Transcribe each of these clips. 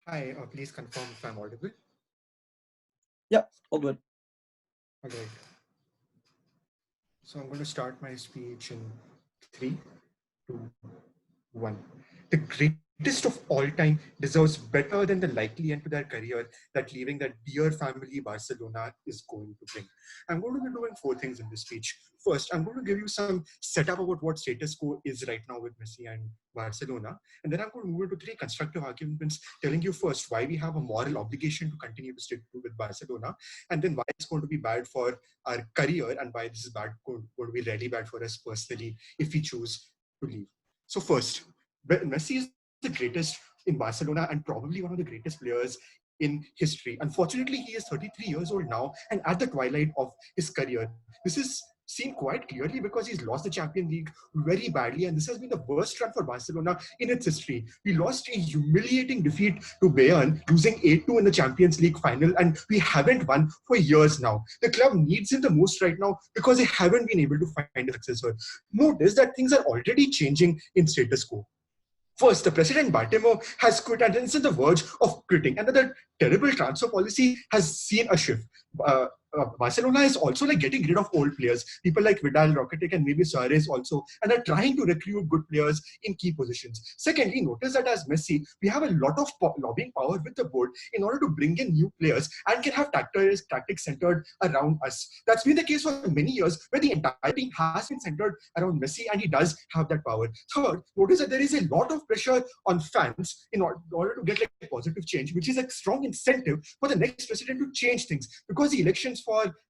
Hi, please confirm if I'm audible. Yeah, all good. All right. So I'm going to start my speech in three, two, one. The greatest of all time deserves better than the likely end to their career that leaving that dear family Barcelona is going to bring. I'm going to be doing four things in this speech. First, I'm going to give you some setup about what status quo is right now with Messi and Barcelona. And then I'm going to move into three constructive arguments telling you first why we have a moral obligation to continue to stick with Barcelona, and then why it's going to be bad for our career and why this is going to be really bad for us personally if we choose to leave. So first, Messi is the greatest in Barcelona and probably one of the greatest players in history. Unfortunately, he is 33 years old now and at the twilight of his career. This is seen quite clearly because he's lost the Champions League very badly, and this has been the worst run for Barcelona in its history. We lost a humiliating defeat to Bayern, losing 8-2 in the Champions League final, and we haven't won for years now. The club needs him the most right now because they haven't been able to find a successor. Notice that things are already changing in status quo. First, the president Bartomeu has quit and is on the verge of quitting. Another terrible transfer policy has seen a shift. Barcelona is also like getting rid of old players, people like Vidal, Rakitic, and maybe Suarez also, and are trying to recruit good players in key positions. Secondly, notice that as Messi, we have a lot of lobbying power with the board in order to bring in new players and can have tactics centered around us. That's been the case for many years, where the entire team has been centered around Messi, and he does have that power. Third, notice that there is a lot of pressure on fans in order to get like positive change, which is a strong incentive for the next president to change things, because the elections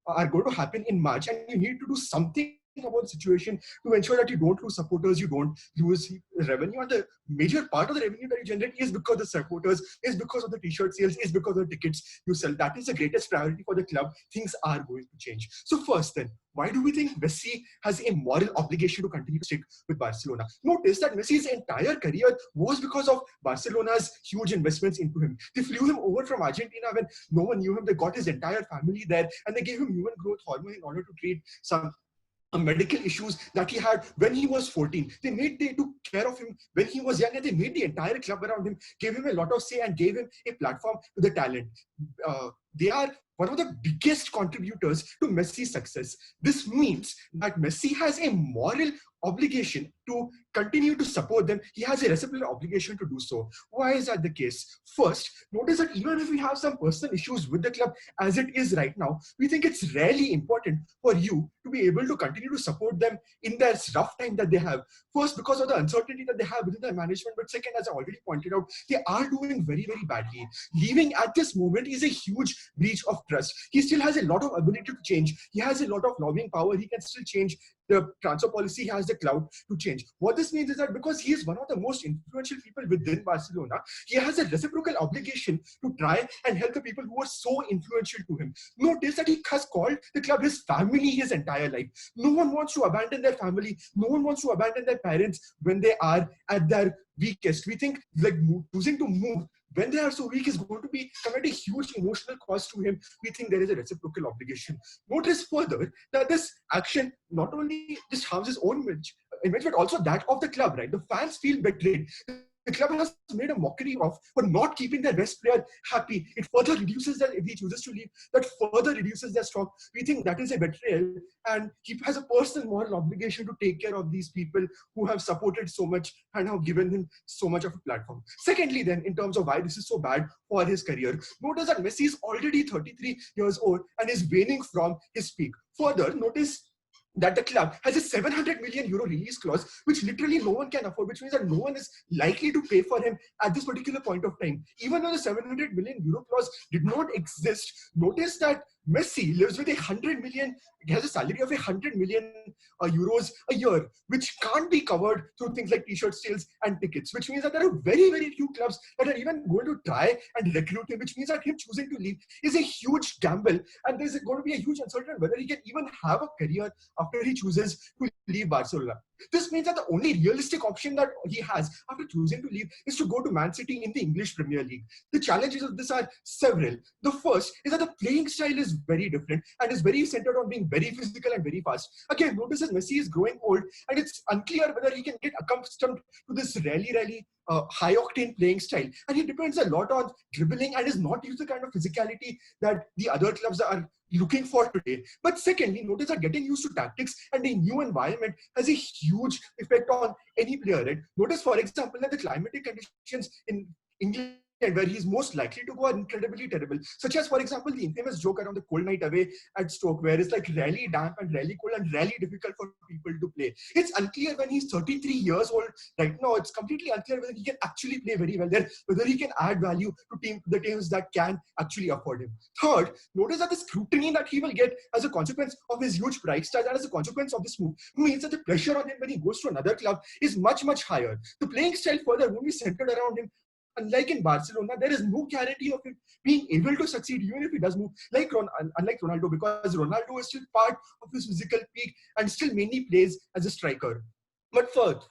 are going to happen in March, and you need to do something about the situation to ensure that you don't lose supporters, you don't lose revenue. And the major part of the revenue that you generate is because of the supporters, is because of the t-shirt sales, is because of the tickets you sell. That is the greatest priority for the club. Things are going to change. So first then, why do we think Messi has a moral obligation to continue to stick with Barcelona? Notice that Messi's entire career was because of Barcelona's huge investments into him. They flew him over from Argentina when no one knew him. They got his entire family there, and they gave him human growth hormone in order to treat some medical issues that he had when he was 14. They took care of him when he was young, and they made the entire club around him, gave him a lot of say, and gave him a platform to the talent. They are one of the biggest contributors to Messi's success. This means that Messi has a moral obligation to continue to support them. He has a reciprocal obligation to do so. Why is that the case? First, notice that even if we have some personal issues with the club as it is right now, we think it's really important for you to be able to continue to support them in this rough time that they have. First, because of the uncertainty that they have within their management, but second, as I already pointed out, they are doing very, very badly. Leaving at this moment is a huge breach of trust. He still has a lot of ability to change. He has a lot of lobbying power. He can still change the transfer policy. He has the clout to change. What this means is that because he is one of the most influential people within Barcelona, he has a reciprocal obligation to try and help the people who are so influential to him. Notice that he has called the club his family his entire life. No one wants to abandon their family. No one wants to abandon their parents when they are at their weakest. We think like choosing to move when they are so weak is going to be come at a huge emotional cost to him. We think there is a reciprocal obligation. Notice further that this action not only just harms his own image, but also that of the club, right? The fans feel betrayed. The club has made a mockery of for not keeping their best player happy. It further reduces that if he chooses to leave, that further reduces their stock. We think that is a betrayal, and he has a personal moral obligation to take care of these people who have supported so much and have given him so much of a platform. Secondly, then, in terms of why this is so bad for his career, notice that Messi is already 33 years old and is waning from his peak. Further, notice that the club has a 700 million euro release clause, which literally no one can afford, which means that no one is likely to pay for him at this particular point of time. Even though the 700 million euro clause did not exist, notice that Messi lives with 100 million, he has a salary of 100 million euros a year, which can't be covered through things like t-shirt sales and tickets, which means that there are very, very few clubs that are even going to try and recruit him, which means that him choosing to leave is a huge gamble, and there's going to be a huge uncertainty whether he can even have a career after he chooses to leave Barcelona. This means that the only realistic option that he has after choosing to leave is to go to Man City in the English Premier League. The challenges of this are several. The first is that the playing style is very different and is very centered on being very physical and very fast. Again, notice that Messi is growing old, and it's unclear whether he can get accustomed to this really, really high-octane playing style. And he depends a lot on dribbling and is not used the kind of physicality that the other clubs are looking for today. But secondly, notice that getting used to tactics and a new environment has a huge effect on any player, right? Notice, for example, that the climatic conditions in England where he's most likely to go are incredibly terrible. Such as, for example, the infamous joke around the cold night away at Stoke, where it's like really damp and really cold and really difficult for people to play. It's unclear when he's 33 years old right now. It's completely unclear whether he can actually play very well there, whether he can add value to the teams that can actually afford him. Third, notice that the scrutiny that he will get as a consequence of his huge price tag and as a consequence of this move means that the pressure on him when he goes to another club is much, much higher. The playing style further won't be centered around him. Unlike in Barcelona, there is no guarantee of him being able to succeed even if he does move, unlike Ronaldo, because Ronaldo is still part of his physical peak and still mainly plays as a striker. But fourth,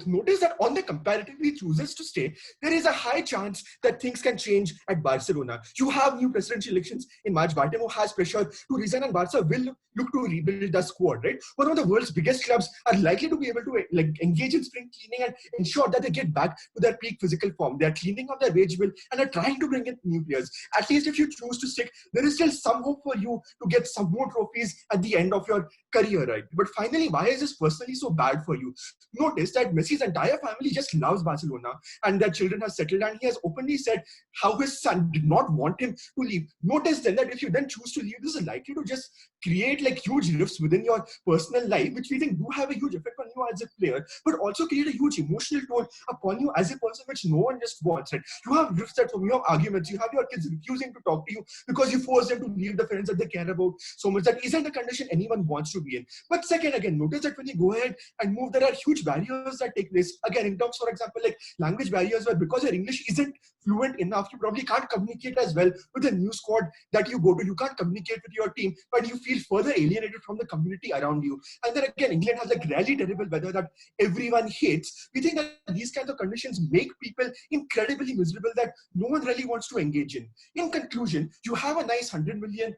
notice that on the comparative he chooses to stay, there is a high chance that things can change at Barcelona. You have new presidential elections in March. Bartomeu has pressure to resign and Barca will look to rebuild the squad, right? One of the world's biggest clubs are likely to be able to engage in spring cleaning and ensure that they get back to their peak physical form. They are cleaning up their wage bill and are trying to bring in new players. At least if you choose to stick, there is still some hope for you to get some more trophies at the end of your career, right? But finally, why is this personally so bad for you? Notice that Messi's entire family just loves Barcelona and their children have settled, and he has openly said how his son did not want him to leave. Notice then that if you then choose to leave, this is likely to just create huge rifts within your personal life, which we think do have a huge effect on you as a player, but also create a huge emotional toll upon you as a person, which no one just wants, right? You have rifts at home, you have arguments, you have your kids refusing to talk to you because you force them to leave the friends that they care about so much. That isn't the condition anyone wants to be in. But second, again, notice that when you go ahead and move, there are huge barriers that take place. Again, in terms, for example, language barriers, where because your English isn't fluent enough, you probably can't communicate as well with the new squad that you go to. You can't communicate with your team, but you feel further alienated from the community around you. And then again, England has really terrible weather that everyone hates. We think that these kinds of conditions make people incredibly miserable that no one really wants to engage in. In conclusion, you have a nice 100 million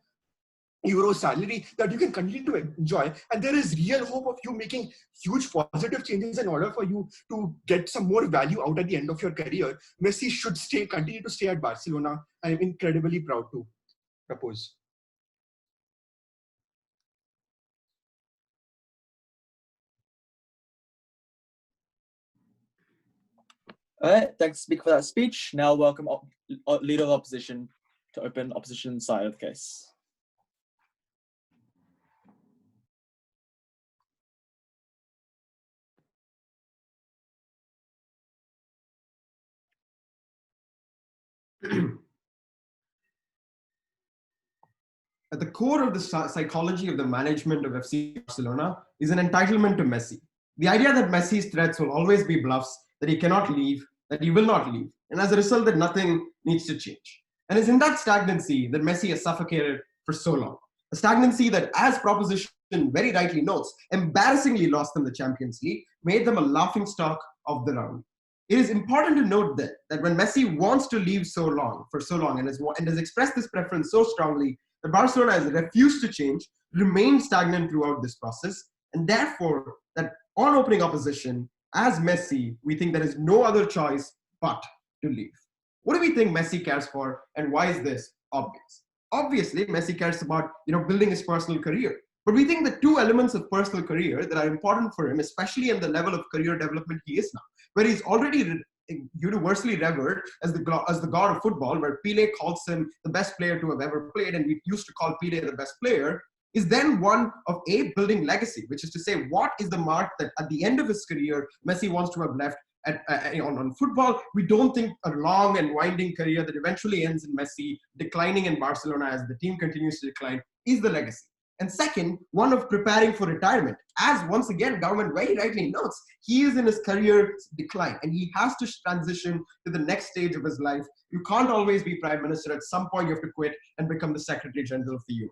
euro salary that you can continue to enjoy, and there is real hope of you making huge positive changes in order for you to get some more value out at the end of your career. Messi should continue to stay at Barcelona. I am incredibly proud to propose. All right, thanks, Speaker, for that speech. Now welcome Leader of the Opposition to open opposition side of the case. At the core of the psychology of the management of FC Barcelona is an entitlement to Messi. The idea that Messi's threats will always be bluffs, that he cannot leave, that he will not leave, and as a result that nothing needs to change. And it's in that stagnancy that Messi has suffocated for so long. A stagnancy that, as proposition very rightly notes, embarrassingly lost them the Champions League, made them a laughingstock of the round. It is important to note that when Messi wants to leave for so long and has expressed this preference so strongly, that Barcelona has refused to change, remained stagnant throughout this process, and therefore that on opening opposition, as Messi, we think there is no other choice but to leave. What do we think Messi cares for, and why is this obvious? Obviously, Messi cares about building his personal career. But we think the two elements of personal career that are important for him, especially in the level of career development he is now, where he's already universally revered as the god of football, where Pelé calls him the best player to have ever played, and we used to call Pelé the best player, is then one of building legacy, which is to say, what is the mark that at the end of his career Messi wants to have left on football? We don't think a long and winding career that eventually ends in Messi declining in Barcelona as the team continues to decline is the legacy. And second, one of preparing for retirement. As once again, government very rightly notes, he is in his career decline and he has to transition to the next stage of his life. You can't always be prime minister. At some point, you have to quit and become the secretary general of the UN.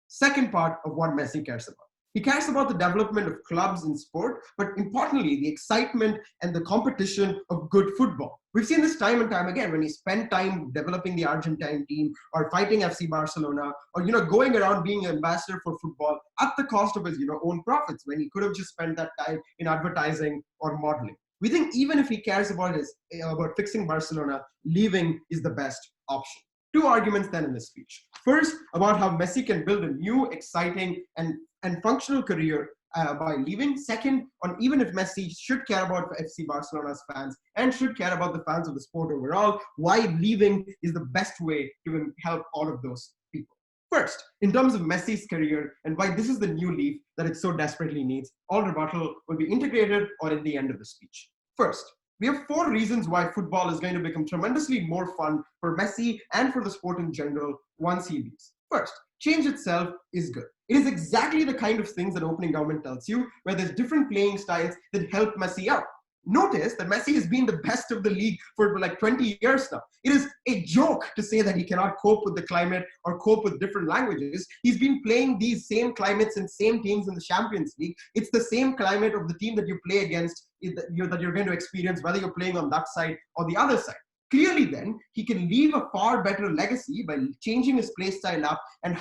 Second part of what Messi cares about. He cares about the development of clubs in sport, but importantly, the excitement and the competition of good football. We've seen this time and time again when he spent time developing the Argentine team or fighting FC Barcelona or going around being an ambassador for football at the cost of his own profits, when he could have just spent that time in advertising or modeling. We think even if he cares about fixing Barcelona, leaving is the best option. Two arguments then in this speech. First, about how Messi can build a new, exciting, and functional career by leaving. Second, on even if Messi should care about FC Barcelona's fans and should care about the fans of the sport overall, why leaving is the best way to help all of those people. First, in terms of Messi's career and why this is the new leaf that it so desperately needs, all rebuttal will be integrated or in the end of the speech. First, we have 4 reasons why football is going to become tremendously more fun for Messi and for the sport in general once he leaves. First, change itself is good. It is exactly the kind of things that opening government tells you, where there's different playing styles that help Messi out. Notice that Messi has been the best of the league for like 20 years now. It is a joke to say that he cannot cope with the climate or cope with different languages. He's been playing these same climates and same teams in the Champions League. It's the same climate of the team that you play against that you're going to experience, whether you're playing on that side or the other side. Clearly then, he can leave a far better legacy by changing his play style up and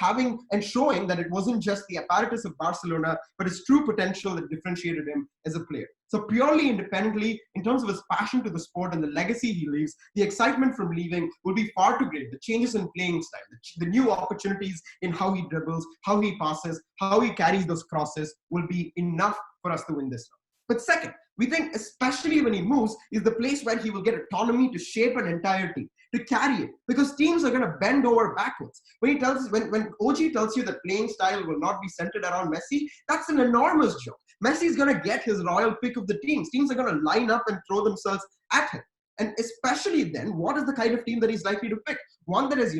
showing that it wasn't just the apparatus of Barcelona, but his true potential that differentiated him as a player. So purely independently, in terms of his passion to the sport and the legacy he leaves, the excitement from leaving will be far too great. The changes in playing style, the new opportunities in how he dribbles, how he passes, how he carries those crosses will be enough for us to win this round. But second, we think especially when he moves is the place where he will get autonomy to shape an entire team, to carry it, because teams are going to bend over backwards. When OG tells you that playing style will not be centered around Messi, that's an enormous joke. Messi is going to get his royal pick of the teams. Teams are going to line up and throw themselves at him. And especially then, what is the kind of team that he's likely to pick? One that is,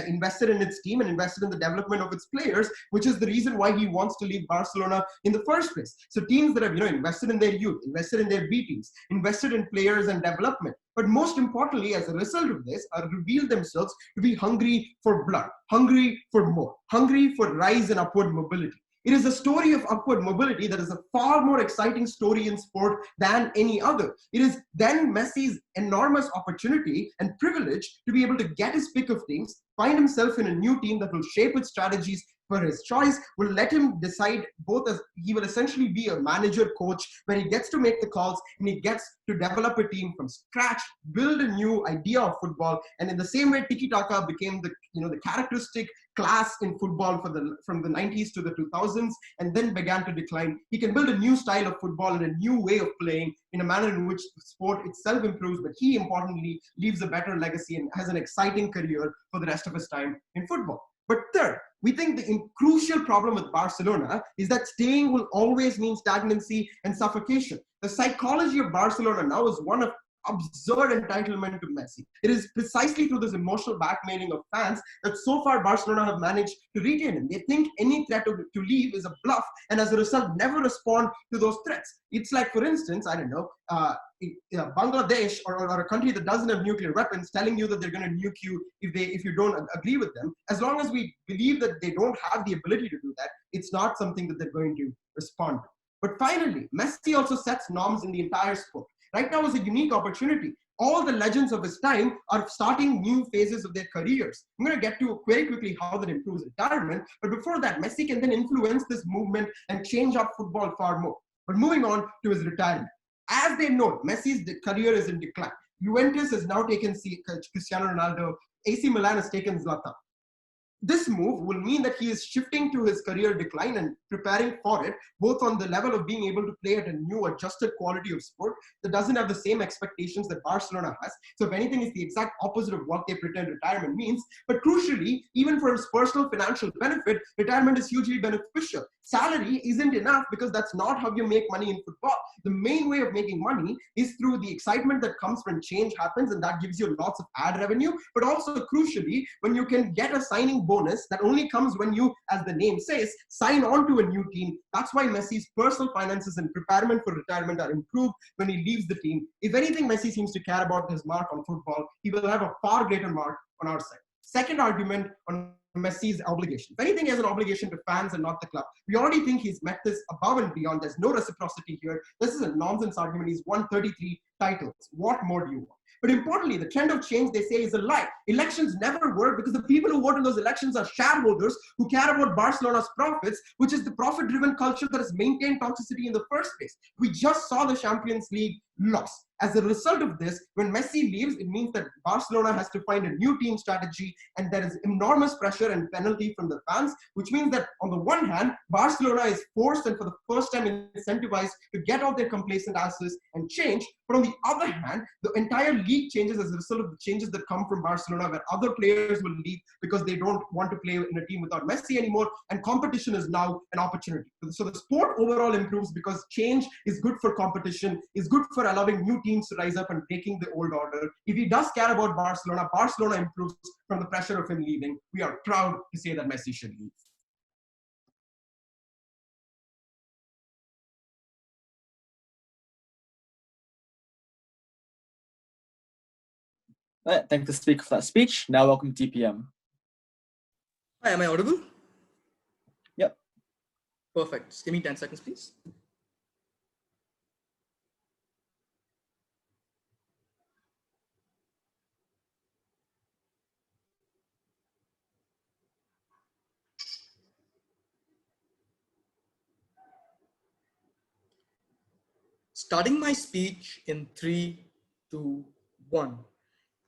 invested in its team and invested in the development of its players, which is the reason why he wants to leave Barcelona in the first place. So teams that have, invested in their youth, invested in their B teams, invested in players and development. But most importantly, as a result of this, are revealed themselves to be hungry for blood, hungry for more, hungry for rise and upward mobility. It is a story of upward mobility that is a far more exciting story in sport than any other. It is then Messi's enormous opportunity and privilege to be able to get his pick of teams, find himself in a new team that will shape its strategies for his choice, will let him decide both as he will essentially be a manager coach where he gets to make the calls and he gets to develop a team from scratch, build a new idea of football. And in the same way tiki-taka became the characteristic class in football from the 90s to the 2000s and then began to decline, he can build a new style of football and a new way of playing in a manner in which the sport itself improves, but he importantly leaves a better legacy and has an exciting career for the rest of his time in football. But third, we think the crucial problem with Barcelona is that staying will always mean stagnancy and suffocation. The psychology of Barcelona now is one of absurd entitlement to Messi. It is precisely through this emotional blackmailing of fans that so far Barcelona have managed to retain him. They think any threat to leave is a bluff and as a result never respond to those threats. It's like, for instance, Bangladesh or a country that doesn't have nuclear weapons telling you that they're going to nuke you if you don't agree with them. As long as we believe that they don't have the ability to do that, it's not something that they're going to respond to. But finally, Messi also sets norms in the entire sport. Right now is a unique opportunity. All the legends of his time are starting new phases of their careers. I'm going to get to very quickly how that improves retirement. But before that, Messi can then influence this movement and change up football far more. But moving on to his retirement. As they know, Messi's career is in decline. Juventus has now taken Cristiano Ronaldo. AC Milan has taken Zlatan. This move will mean that he is shifting to his career decline and preparing for it, both on the level of being able to play at a new adjusted quality of sport that doesn't have the same expectations that Barcelona has. So if anything, it's the exact opposite of what they pretend retirement means. But crucially, even for his personal financial benefit, retirement is hugely beneficial. Salary isn't enough because that's not how you make money in football. The main way of making money is through the excitement that comes when change happens, and that gives you lots of ad revenue, but also crucially, when you can get a signing bonus that only comes when you, as the name says, sign on to a new team. That's why Messi's personal finances and preparation for retirement are improved when he leaves the team. If anything, Messi seems to care about his mark on football. He will have a far greater mark on our side. Second argument on Messi's obligation. If anything, he has an obligation to fans and not the club. We already think he's met this above and beyond. There's no reciprocity here. This is a nonsense argument. He's won 33 titles. What more do you want? But importantly, the trend of change, they say, is a lie. Elections never work because the people who vote in those elections are shareholders who care about Barcelona's profits, which is the profit-driven culture that has maintained toxicity in the first place. We just saw the Champions League loss. As a result of this, when Messi leaves, it means that Barcelona has to find a new team strategy, and there is enormous pressure and penalty from the fans, which means that on the one hand, Barcelona is forced and for the first time incentivized to get off their complacent asses and change. But on the other hand, the entire league changes as a result of the changes that come from Barcelona, where other players will leave because they don't want to play in a team without Messi anymore, and competition is now an opportunity. So the sport overall improves because change is good for competition, is good for allowing new teams to rise up and breaking the old order. If he does care about Barcelona, Barcelona improves from the pressure of him leaving. We are proud to say that Messi should leave. Thank the speaker for that speech. Now welcome DPM. Hi, am I audible? Yep. Perfect. Just give me 10 seconds, please. Starting my speech in 3, 2, 1.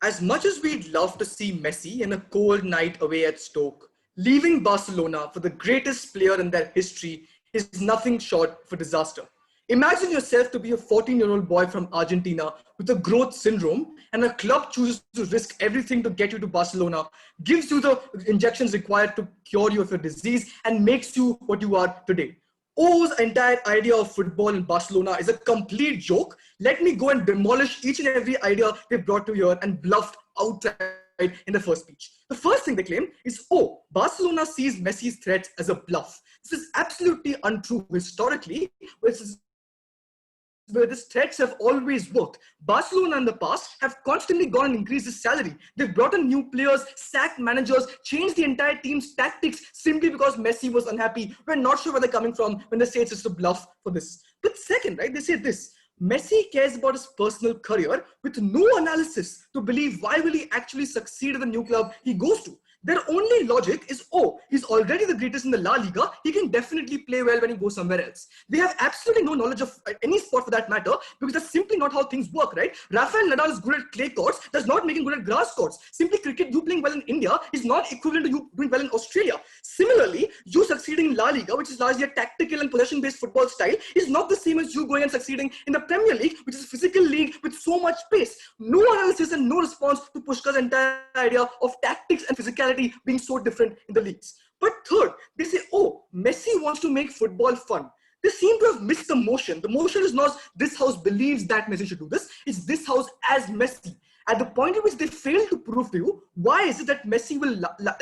As much as we'd love to see Messi in a cold night away at Stoke, leaving Barcelona for the greatest player in their history is nothing short of a disaster. Imagine yourself to be a 14-year-old boy from Argentina with a growth syndrome, and a club chooses to risk everything to get you to Barcelona, gives you the injections required to cure you of your disease, and makes you what you are today. O's entire idea of football in Barcelona is a complete joke. Let me go and demolish each and every idea they brought to here and bluffed outright in the first speech. The first thing they claim is, oh, Barcelona sees Messi's threats as a bluff. This is absolutely untrue historically, where these threats have always worked. Barcelona in the past have constantly gone and increased his salary. They've brought in new players, sacked managers, changed the entire team's tactics simply because Messi was unhappy. We're not sure where they're coming from when they say it's just a bluff for this. But second, right, they say this: Messi cares about his personal career with no analysis to believe why will he actually succeed at the new club he goes to. Their only logic is, oh, he's already the greatest in the La Liga. He can definitely play well when he goes somewhere else. They have absolutely no knowledge of any sport for that matter, because that's simply not how things work, right? Rafael Nadal is good at clay courts, does not make him good at grass courts. Simply cricket, you playing well in India is not equivalent to you doing well in Australia. Similarly, you succeeding in La Liga, which is largely a tactical and possession-based football style, is not the same as you going and succeeding in the Premier League, which is a physical league with so much pace. No analysis and no response to Pushkar's entire idea of tactics and physicality being so different in the leagues. But third, they say, oh, Messi wants to make football fun. They seem to have missed the motion. The motion is not this house believes that Messi should do this. It's this house as Messi. At the point at which they fail to prove to you, why is it that Messi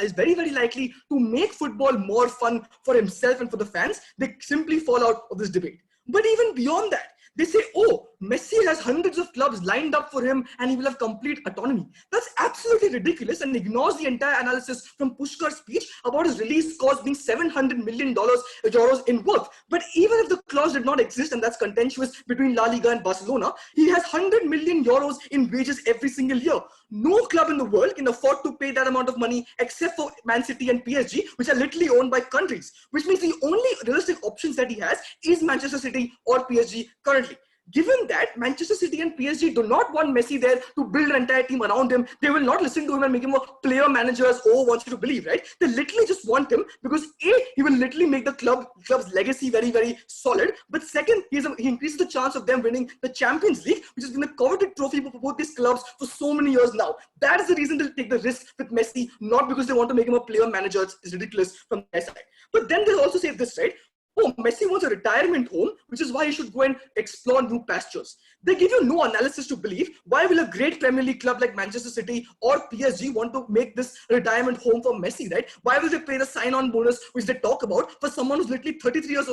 is very, very likely to make football more fun for himself and for the fans? They simply fall out of this debate. But even beyond that, they say, oh, Messi has hundreds of clubs lined up for him and he will have complete autonomy. That's absolutely ridiculous and ignores the entire analysis from Pushkar's speech about his release clause being $700 million euros in worth. But even if the clause did not exist, and that's contentious between La Liga and Barcelona, he has 100 million euros in wages every single year. No club in the world can afford to pay that amount of money except for Man City and PSG, which are literally owned by countries, which means the only realistic options that he has is Manchester City or PSG currently. Given that Manchester City and PSG do not want Messi there to build an entire team around him, they will not listen to him and make him a player manager as O wants you to believe, right? They literally just want him because A, he will literally make the club's legacy very, very solid. But second, he increases the chance of them winning the Champions League, which has been a coveted trophy for both these clubs for so many years now. That is the reason they'll take the risk with Messi, not because they want to make him a player manager. It's ridiculous from their side. But then they'll also say this, right? Oh, Messi wants a retirement home, which is why he should go and explore new pastures. They give you no analysis to believe why will a great Premier League club like Manchester City or PSG want to make this retirement home for Messi, right? Why will they pay the sign-on bonus, which they talk about, for someone who's literally 33 years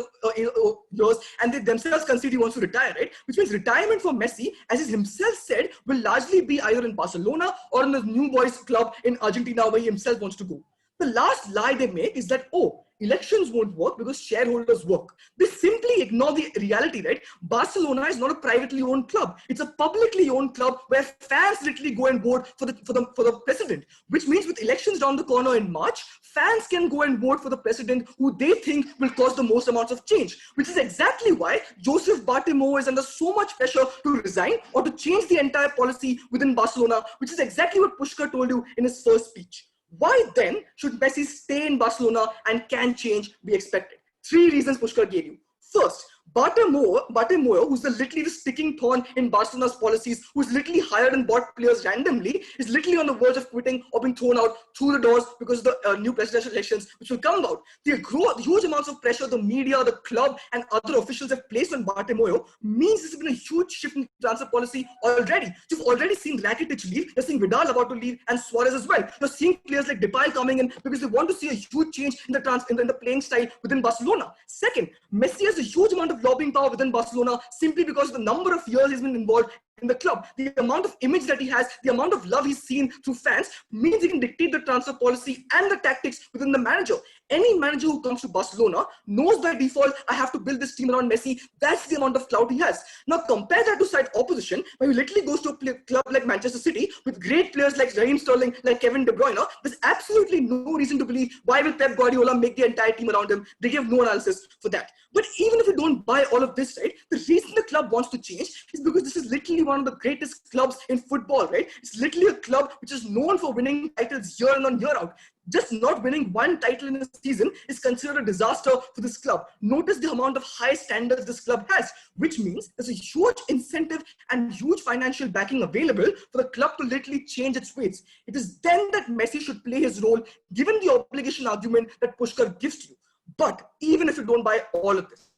and they themselves concede he wants to retire, right? Which means retirement for Messi, as he himself said, will largely be either in Barcelona or in the new boys club in Argentina where he himself wants to go. The last lie they make is that, oh, elections won't work because shareholders work. They simply ignore the reality, right? Barcelona is not a privately owned club. It's a publicly owned club where fans literally go and vote for the president, which means with elections down the corner in March, fans can go and vote for the president who they think will cause the most amounts of change, which is exactly why Joseph Bartomeu is under so much pressure to resign or to change the entire policy within Barcelona, which is exactly what Puskar told you in his first speech. Why then should Messi stay in Barcelona and can change be expected? 3 reasons Pushkar gave you. First, Bartomeu, who's literally the sticking thorn in Barcelona's policies, who's literally hired and bought players randomly, is literally on the verge of quitting or being thrown out through the doors because of the new presidential elections which will come about. The huge amounts of pressure the media, the club, and other officials have placed on Bartomeu means there's been a huge shift in transfer policy already. You've already seen Rakitic leave, you're seeing Vidal about to leave, and Suarez as well. You're seeing players like Depay coming in because they want to see a huge change in the playing style within Barcelona. Second, Messi has a huge amount of lobbying power within Barcelona simply because of the number of years he's been involved in the club. The amount of image that he has, the amount of love he's seen through fans means he can dictate the transfer policy and the tactics within the manager. Any manager who comes to Barcelona knows by default, I have to build this team around Messi. That's the amount of clout he has. Now compare that to side opposition, where he literally goes to a club like Manchester City with great players like Raheem Sterling, like Kevin De Bruyne. There's absolutely no reason to believe why will Pep Guardiola make the entire team around him. They give no analysis for that. But even if you don't buy all of this, right, the reason the club wants to change is because this is literally one of the greatest clubs in football, right? It's literally a club which is known for winning titles year in and year out. Just not winning one title in a season is considered a disaster for this club. Notice the amount of high standards this club has, which means there's a huge incentive and huge financial backing available for the club to literally change its ways. It is then that Messi should play his role, given the obligation argument that Puskar gives to you. But even if you don't buy all of this,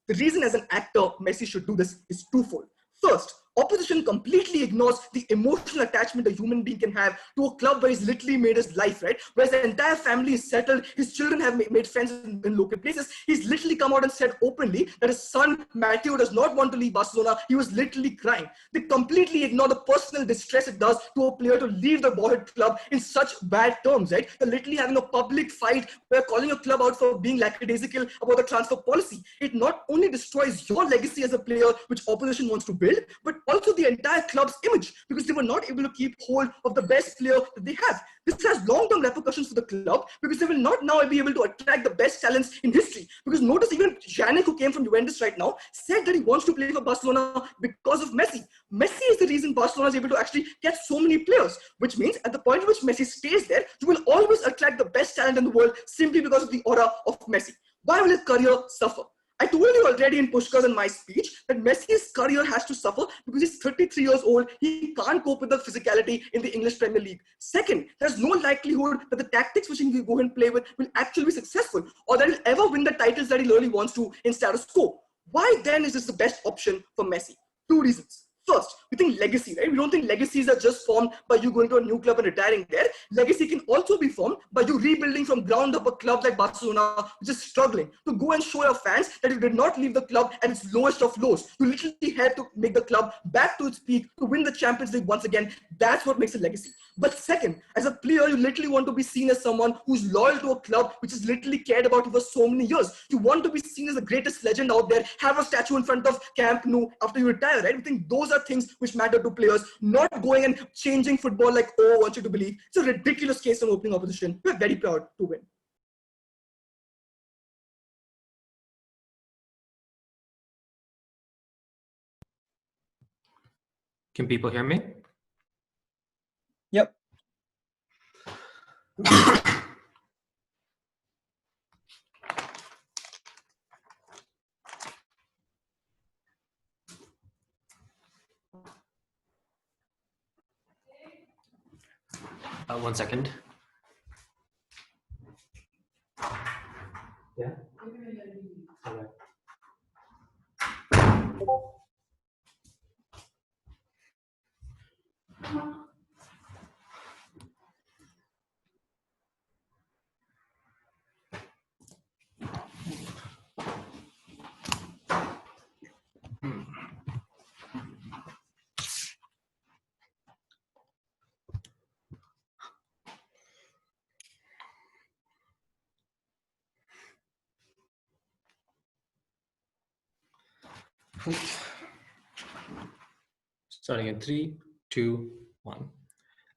the reason as an actor Messi should do this is twofold. First, opposition completely ignores the emotional attachment a human being can have to a club where he's literally made his life, right? Whereas the entire family is settled, his children have made friends in local places. He's literally come out and said openly that his son, Matthew, does not want to leave Barcelona. He was literally crying. They completely ignore the personal distress it does to a player to leave the boyhood club in such bad terms, right? They're literally having a public fight where calling a club out for being lackadaisical about the transfer policy. It not only destroys your legacy as a player, which opposition wants to build, but also the entire club's image, because they were not able to keep hold of the best player that they have. This has long-term repercussions for the club because they will not now be able to attract the best talents in history. Because notice even Yannick, who came from Juventus right now, said that he wants to play for Barcelona because of Messi. Messi is the reason Barcelona is able to actually get so many players, which means at the point at which Messi stays there, you will always attract the best talent in the world simply because of the aura of Messi. Why will his career suffer? I told you already in Pushkar's and my speech that Messi's career has to suffer because he's 33 years old. He can't cope with the physicality in the English Premier League. Second, there's no likelihood that the tactics which he will go and play with will actually be successful, or that he'll ever win the titles that he really wants to in status quo. Why then is this the best option for Messi? 2 reasons. First, we think legacy, right? We don't think legacies are just formed by you going to a new club and retiring there. Legacy can also be formed by you rebuilding from ground up a club like Barcelona, which is struggling, to go and show your fans that you did not leave the club at its lowest of lows. You literally had to make the club back to its peak to win the Champions League once again. That's what makes a legacy. But second, as a player, you literally want to be seen as someone who's loyal to a club which is literally cared about you for so many years. You want to be seen as the greatest legend out there, have a statue in front of Camp Nou after you retire, right? We think those are things which matter to players, not going and changing football like, oh, I want you to believe. It's a ridiculous case of opening opposition. We're very proud to win. Can people hear me? Yep. One second. Yeah. Okay. Starting in 3, 2, 1.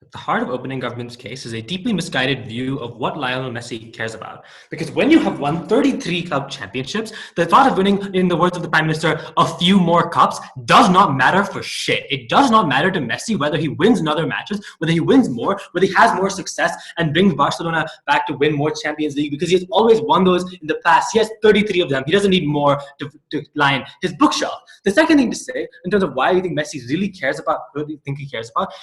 At the heart of opening government's case is a deeply misguided view of what Lionel Messi cares about. Because when you have won 33 club championships, the thought of winning, in the words of the Prime Minister, a few more cups does not matter for shit. It does not matter to Messi whether he wins another matches, whether he wins more, whether he has more success and brings Barcelona back to win more Champions League, because he has always won those in the past. He has 33 of them. He doesn't need more to line his bookshelf. The second thing to say, in terms of why you think Messi really cares about,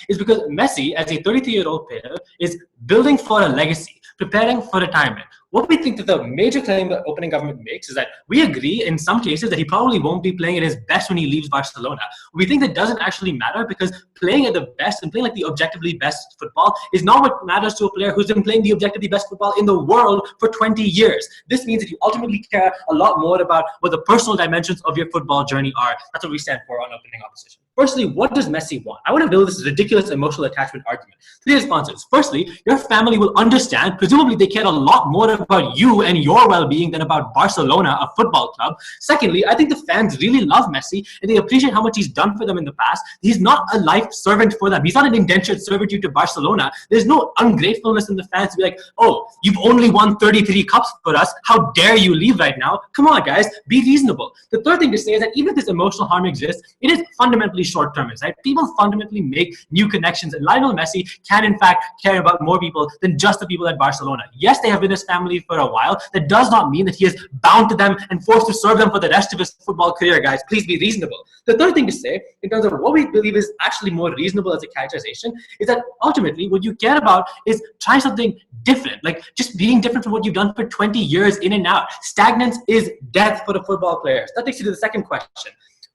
is because Messi, as a 33-year-old player, is building for a legacy, preparing for retirement. What we think that the major claim that opening government makes is that we agree in some cases that he probably won't be playing at his best when he leaves Barcelona. We think that doesn't actually matter, because playing at the best and playing like the objectively best football is not what matters to a player who's been playing the objectively best football in the world for 20 years. This means that you ultimately care a lot more about what the personal dimensions of your football journey are. That's what we stand for on opening opposition. Firstly, what does Messi want? I want to build this ridiculous emotional attachment argument. 3 responses. Firstly, your family will understand, presumably they care a lot more about you and your well-being than about Barcelona, a football club. Secondly, I think the fans really love Messi and they appreciate how much he's done for them in the past. He's not a life servant for them. He's not an indentured servitude to Barcelona. There's no ungratefulness in the fans to be like, oh, you've only won 33 cups for us. How dare you leave right now? Come on, guys, be reasonable. The third thing to say is that even if this emotional harm exists, it is fundamentally short-termist, right? People fundamentally make new connections, and Lionel Messi can in fact care about more people than just the people at Barcelona. Yes, they have been his family for a while. That does not mean that he is bound to them and forced to serve them for the rest of his football career, guys. Please be reasonable. The third thing to say, in terms of what we believe is actually more reasonable as a characterization, is that ultimately what you care about is trying something different, like just being different from what you've done for 20 years in and out. Stagnance is death for the football players. That takes you to the second question.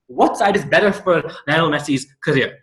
What side is better for Lionel Messi's career?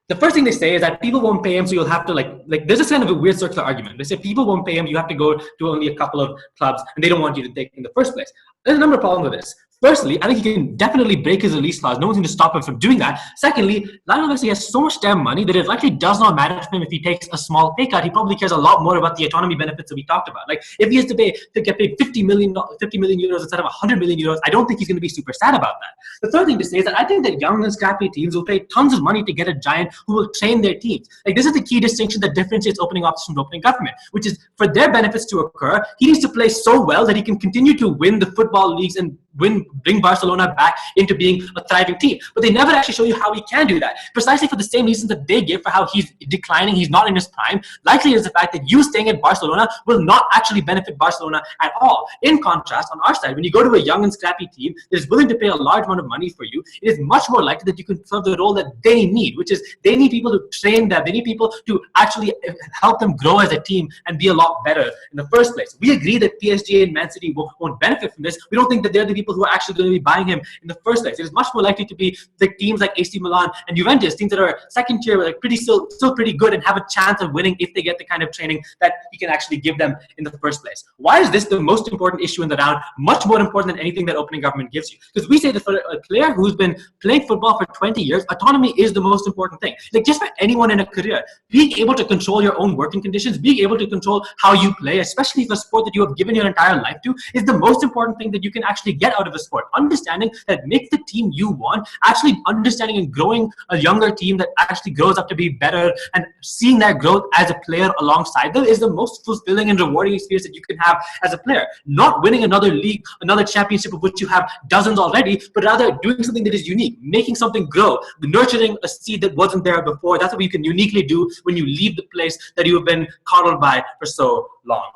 The first thing they say is that people won't pay him, so you'll have to like there's this kind of a weird circular argument. They say people won't pay him, you have to go to only a couple of clubs, and they don't want you to take in the first place. There's a number of problems with this. Firstly, I think he can definitely break his release clause. No one's going to stop him from doing that. Secondly, Lionel Messi has so much damn money that it likely does not matter to him if he takes a small pay cut. He probably cares a lot more about the autonomy benefits that we talked about. Like if he has to get paid 50 million euros instead of 100 million euros, I don't think he's going to be super sad about that. The third thing to say is that I think that young and scrappy teams will pay tons of money to get a giant who will train their teams. Like this is the key distinction that differentiates opening opposition from opening government, which is for their benefits to occur, he needs to play so well that he can continue to win the football leagues and bring Barcelona back into being a thriving team. But they never actually show you how he can do that. Precisely for the same reasons that they give for how he's declining, he's not in his prime. Likely is the fact that you staying at Barcelona will not actually benefit Barcelona at all. In contrast, on our side, when you go to a young and scrappy team that is willing to pay a large amount of money for you, it is much more likely that you can serve the role that they need, which is they need people to train them. They need people to actually help them grow as a team and be a lot better in the first place. We agree that PSG and Man City won't benefit from this. We don't think that they're the people who are actually going to be buying him in the first place. It is much more likely to be the teams like AC Milan and Juventus, teams that are second tier, but like still pretty good and have a chance of winning if they get the kind of training that he can actually give them in the first place. Why is this the most important issue in the round? Much more important than anything that opening government gives you. Because we say that for a player who's been playing football for 20 years, autonomy is the most important thing. Like just for anyone in a career, being able to control your own working conditions, being able to control how you play, especially for a sport that you have given your entire life to, is the most important thing that you can actually get out of a sport. Understanding that makes the team you want, actually understanding and growing a younger team that actually grows up to be better and seeing that growth as a player alongside them is the most fulfilling and rewarding experience that you can have as a player. Not winning another league, another championship of which you have dozens already, but rather doing something that is unique, making something grow, nurturing a seed that wasn't there before. That's what you can uniquely do when you leave the place that you have been coddled by for so long.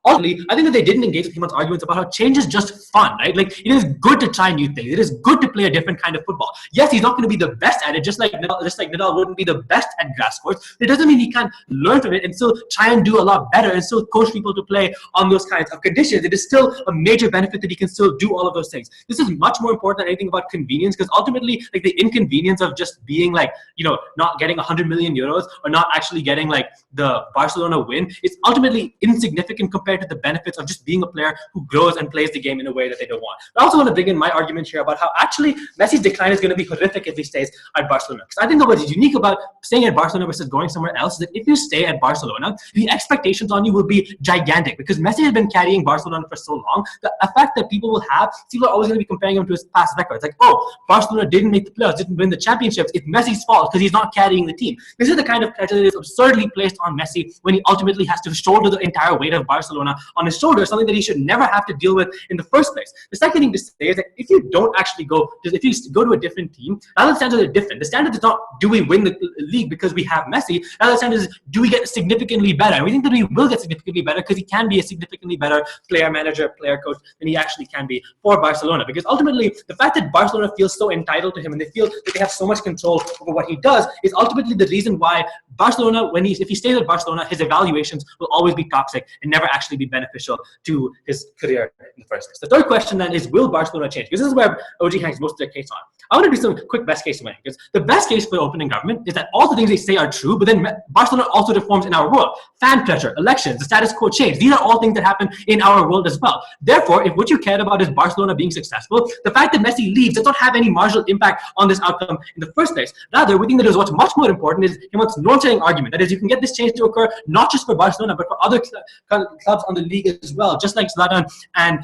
Ultimately, I think that they didn't engage with much arguments about how change is just fun, right? Like, it is good to try new things. It is good to play a different kind of football. Yes, he's not going to be the best at it, just like Nadal wouldn't be the best at grass courts. It doesn't mean he can't learn from it and still try and do a lot better and still coach people to play on those kinds of conditions. It is still a major benefit that he can still do all of those things. This is much more important than anything about convenience, because ultimately, like, the inconvenience of just being like, you know, not getting 100 million euros or not actually getting like the Barcelona win is ultimately insignificant compared compared to the benefits of just being a player who grows and plays the game in a way that they don't want. I also want to bring in my argument here about how actually Messi's decline is going to be horrific if he stays at Barcelona. Because I think that what's unique about staying at Barcelona versus going somewhere else is that if you stay at Barcelona, the expectations on you will be gigantic because Messi has been carrying Barcelona for so long. The effect that people will have, people are always going to be comparing him to his past records. Like, oh, Barcelona didn't make the playoffs, didn't win the championships. It's Messi's fault because he's not carrying the team. This is the kind of pressure that is absurdly placed on Messi when he ultimately has to shoulder the entire weight of Barcelona on his shoulders, something that he should never have to deal with in the first place. The second thing to say is that if you don't actually go, if you go to a different team, now the standards are different. The standard is not do we win the league because we have Messi. Now the standard is do we get significantly better? And we think that we will get significantly better because he can be a significantly better player manager, player coach than he actually can be for Barcelona. Because ultimately, the fact that Barcelona feels so entitled to him and they feel that they have so much control over what he does is ultimately the reason why Barcelona, if he stays at Barcelona, his evaluations will always be toxic and never actually be beneficial to his career in the first place. The third question then is, will Barcelona change? Because this is where OG hangs most of their case on. I want to do some quick best case winning, because the best case for opening government is that all the things they say are true, but then Barcelona also reforms in our world. Fan pressure, elections, the status quo change. These are all things that happen in our world as well. Therefore, if what you cared about is Barcelona being successful, the fact that Messi leaves does not have any marginal impact on this outcome in the first place. Rather, we think that what's much more important is Himant's norm-setting argument. That is, you can get this change to occur not just for Barcelona, but for other clubs on the league as well, just like Zlatan and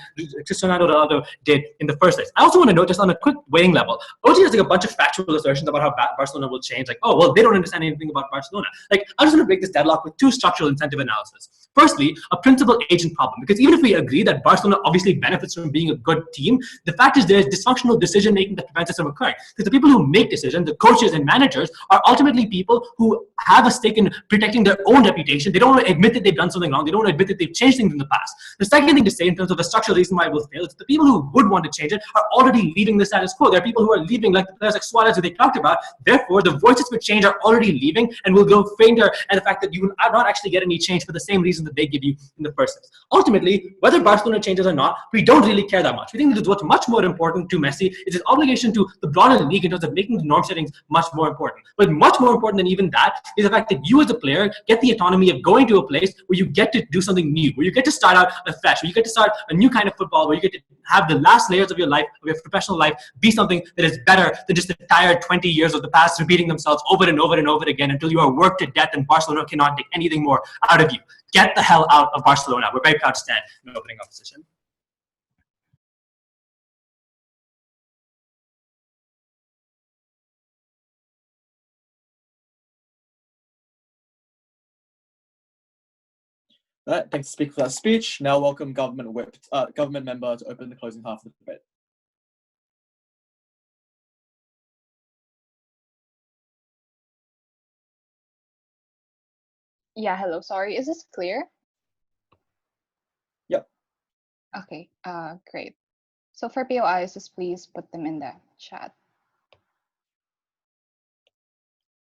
Cristiano Ronaldo did in the first place. I also want to note, just on a quick weighing level, OG has like a bunch of factual assertions about how Barcelona will change. Like, oh, well, they don't understand anything about Barcelona. Like, I just want to break this deadlock with two structural incentive analysis. Firstly, a principal agent problem, because even if we agree that Barcelona obviously benefits from being a good team, the fact is there's dysfunctional decision making that prevents this from occurring. Because the people who make decisions, the coaches and managers, are ultimately people who have a stake in protecting their own reputation. They don't want to admit that they've done something wrong. They don't want to admit that they've changed things in the past. The second thing to say in terms of the structural reason why it will fail is that the people who would want to change it are already leaving the status quo. There are people who are leaving, like the players like Suarez who they talked about. Therefore, the voices for change are already leaving and will go fainter at the fact that you will not actually get any change for the same reason that they give you in the first place. Ultimately, whether Barcelona changes or not, we don't really care that much. We think that what's much more important to Messi is his obligation to the broader league in terms of making the norm settings much more important. But much more important than even that is the fact that you as a player get the autonomy of going to a place where you get to do something new, where you get to start out afresh, where you get to start a new kind of football, where you get to have the last layers of your life, of your professional life, be something that is better than just the tired 20 years of the past repeating themselves over and over and over again until you are worked to death and Barcelona cannot take anything more out of you. Get the hell out of Barcelona. We're very proud to stand in opening opposition. Right, thanks to speak for that speech. Now welcome government member to open the closing half of the debate. Yeah, hello, sorry. Is this clear? Yep. Okay, great. So for POIs, just please put them in the chat.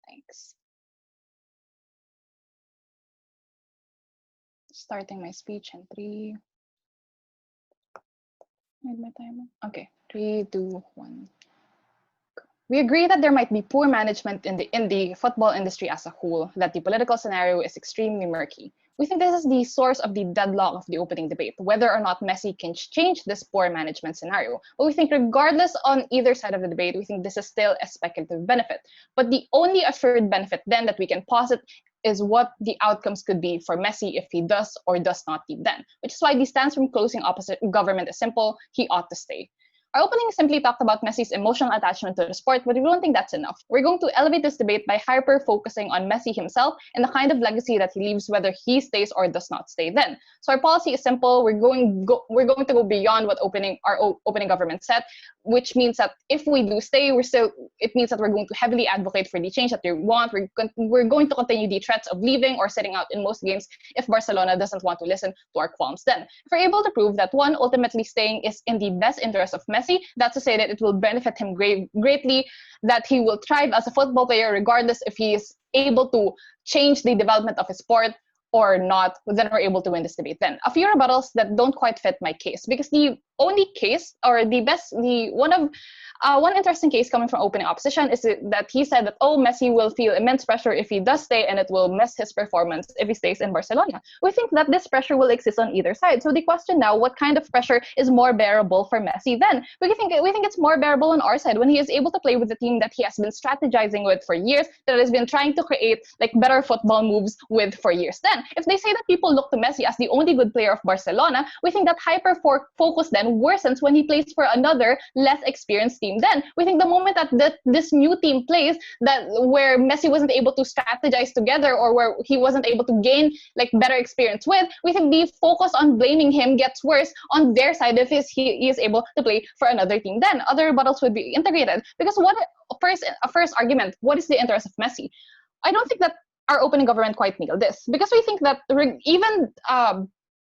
Thanks. Starting my speech in 3. Need my timer. Okay, 3, 2, 1. We agree that there might be poor management in the football industry as a whole, that the political scenario is extremely murky. We think this is the source of the deadlock of the opening debate, whether or not Messi can change this poor management scenario. But we think regardless on either side of the debate, we think this is still a speculative benefit. But the only assured benefit then that we can posit is what the outcomes could be for Messi if he does or does not leave then, which is why the stance from closing opposite government is simple: he ought to stay. Our opening simply talked about Messi's emotional attachment to the sport, but we don't think that's enough. We're going to elevate this debate by hyper-focusing on Messi himself and the kind of legacy that he leaves, whether he stays or does not stay then. So our policy is simple. We're going to go beyond what our opening government said, which means that if we do stay, it means that we're going to heavily advocate for the change that they want. We're going to continue the threats of leaving or sitting out in most games if Barcelona doesn't want to listen to our qualms then. If we're able to prove that one, ultimately staying is in the best interest of Messi, that's to say that it will benefit him greatly, that he will thrive as a football player regardless if he is able to change the development of his sport or not, then we're able to win this debate then. A few rebuttals that don't quite fit my case, because the only case, or one interesting case coming from opening opposition is that he said that, oh, Messi will feel immense pressure if he does stay, and it will mess his performance if he stays in Barcelona. We think that this pressure will exist on either side. So the question now, what kind of pressure is more bearable for Messi then? We think it's more bearable on our side when he is able to play with the team that he has been strategizing with for years, that has been trying to create like better football moves with for years. Then, if they say that people look to Messi as the only good player of Barcelona, we think that hyper-focus then worsens when he plays for another less experienced team. Then we think the moment that this new team plays, that where Messi wasn't able to strategize together, or where he wasn't able to gain like better experience with, we think the focus on blaming him gets worse on their side if he is able to play for another team. Then other rebuttals would be integrated, because first argument, what is the interest of Messi? I don't think that our opening government quite nailed this, because we think that even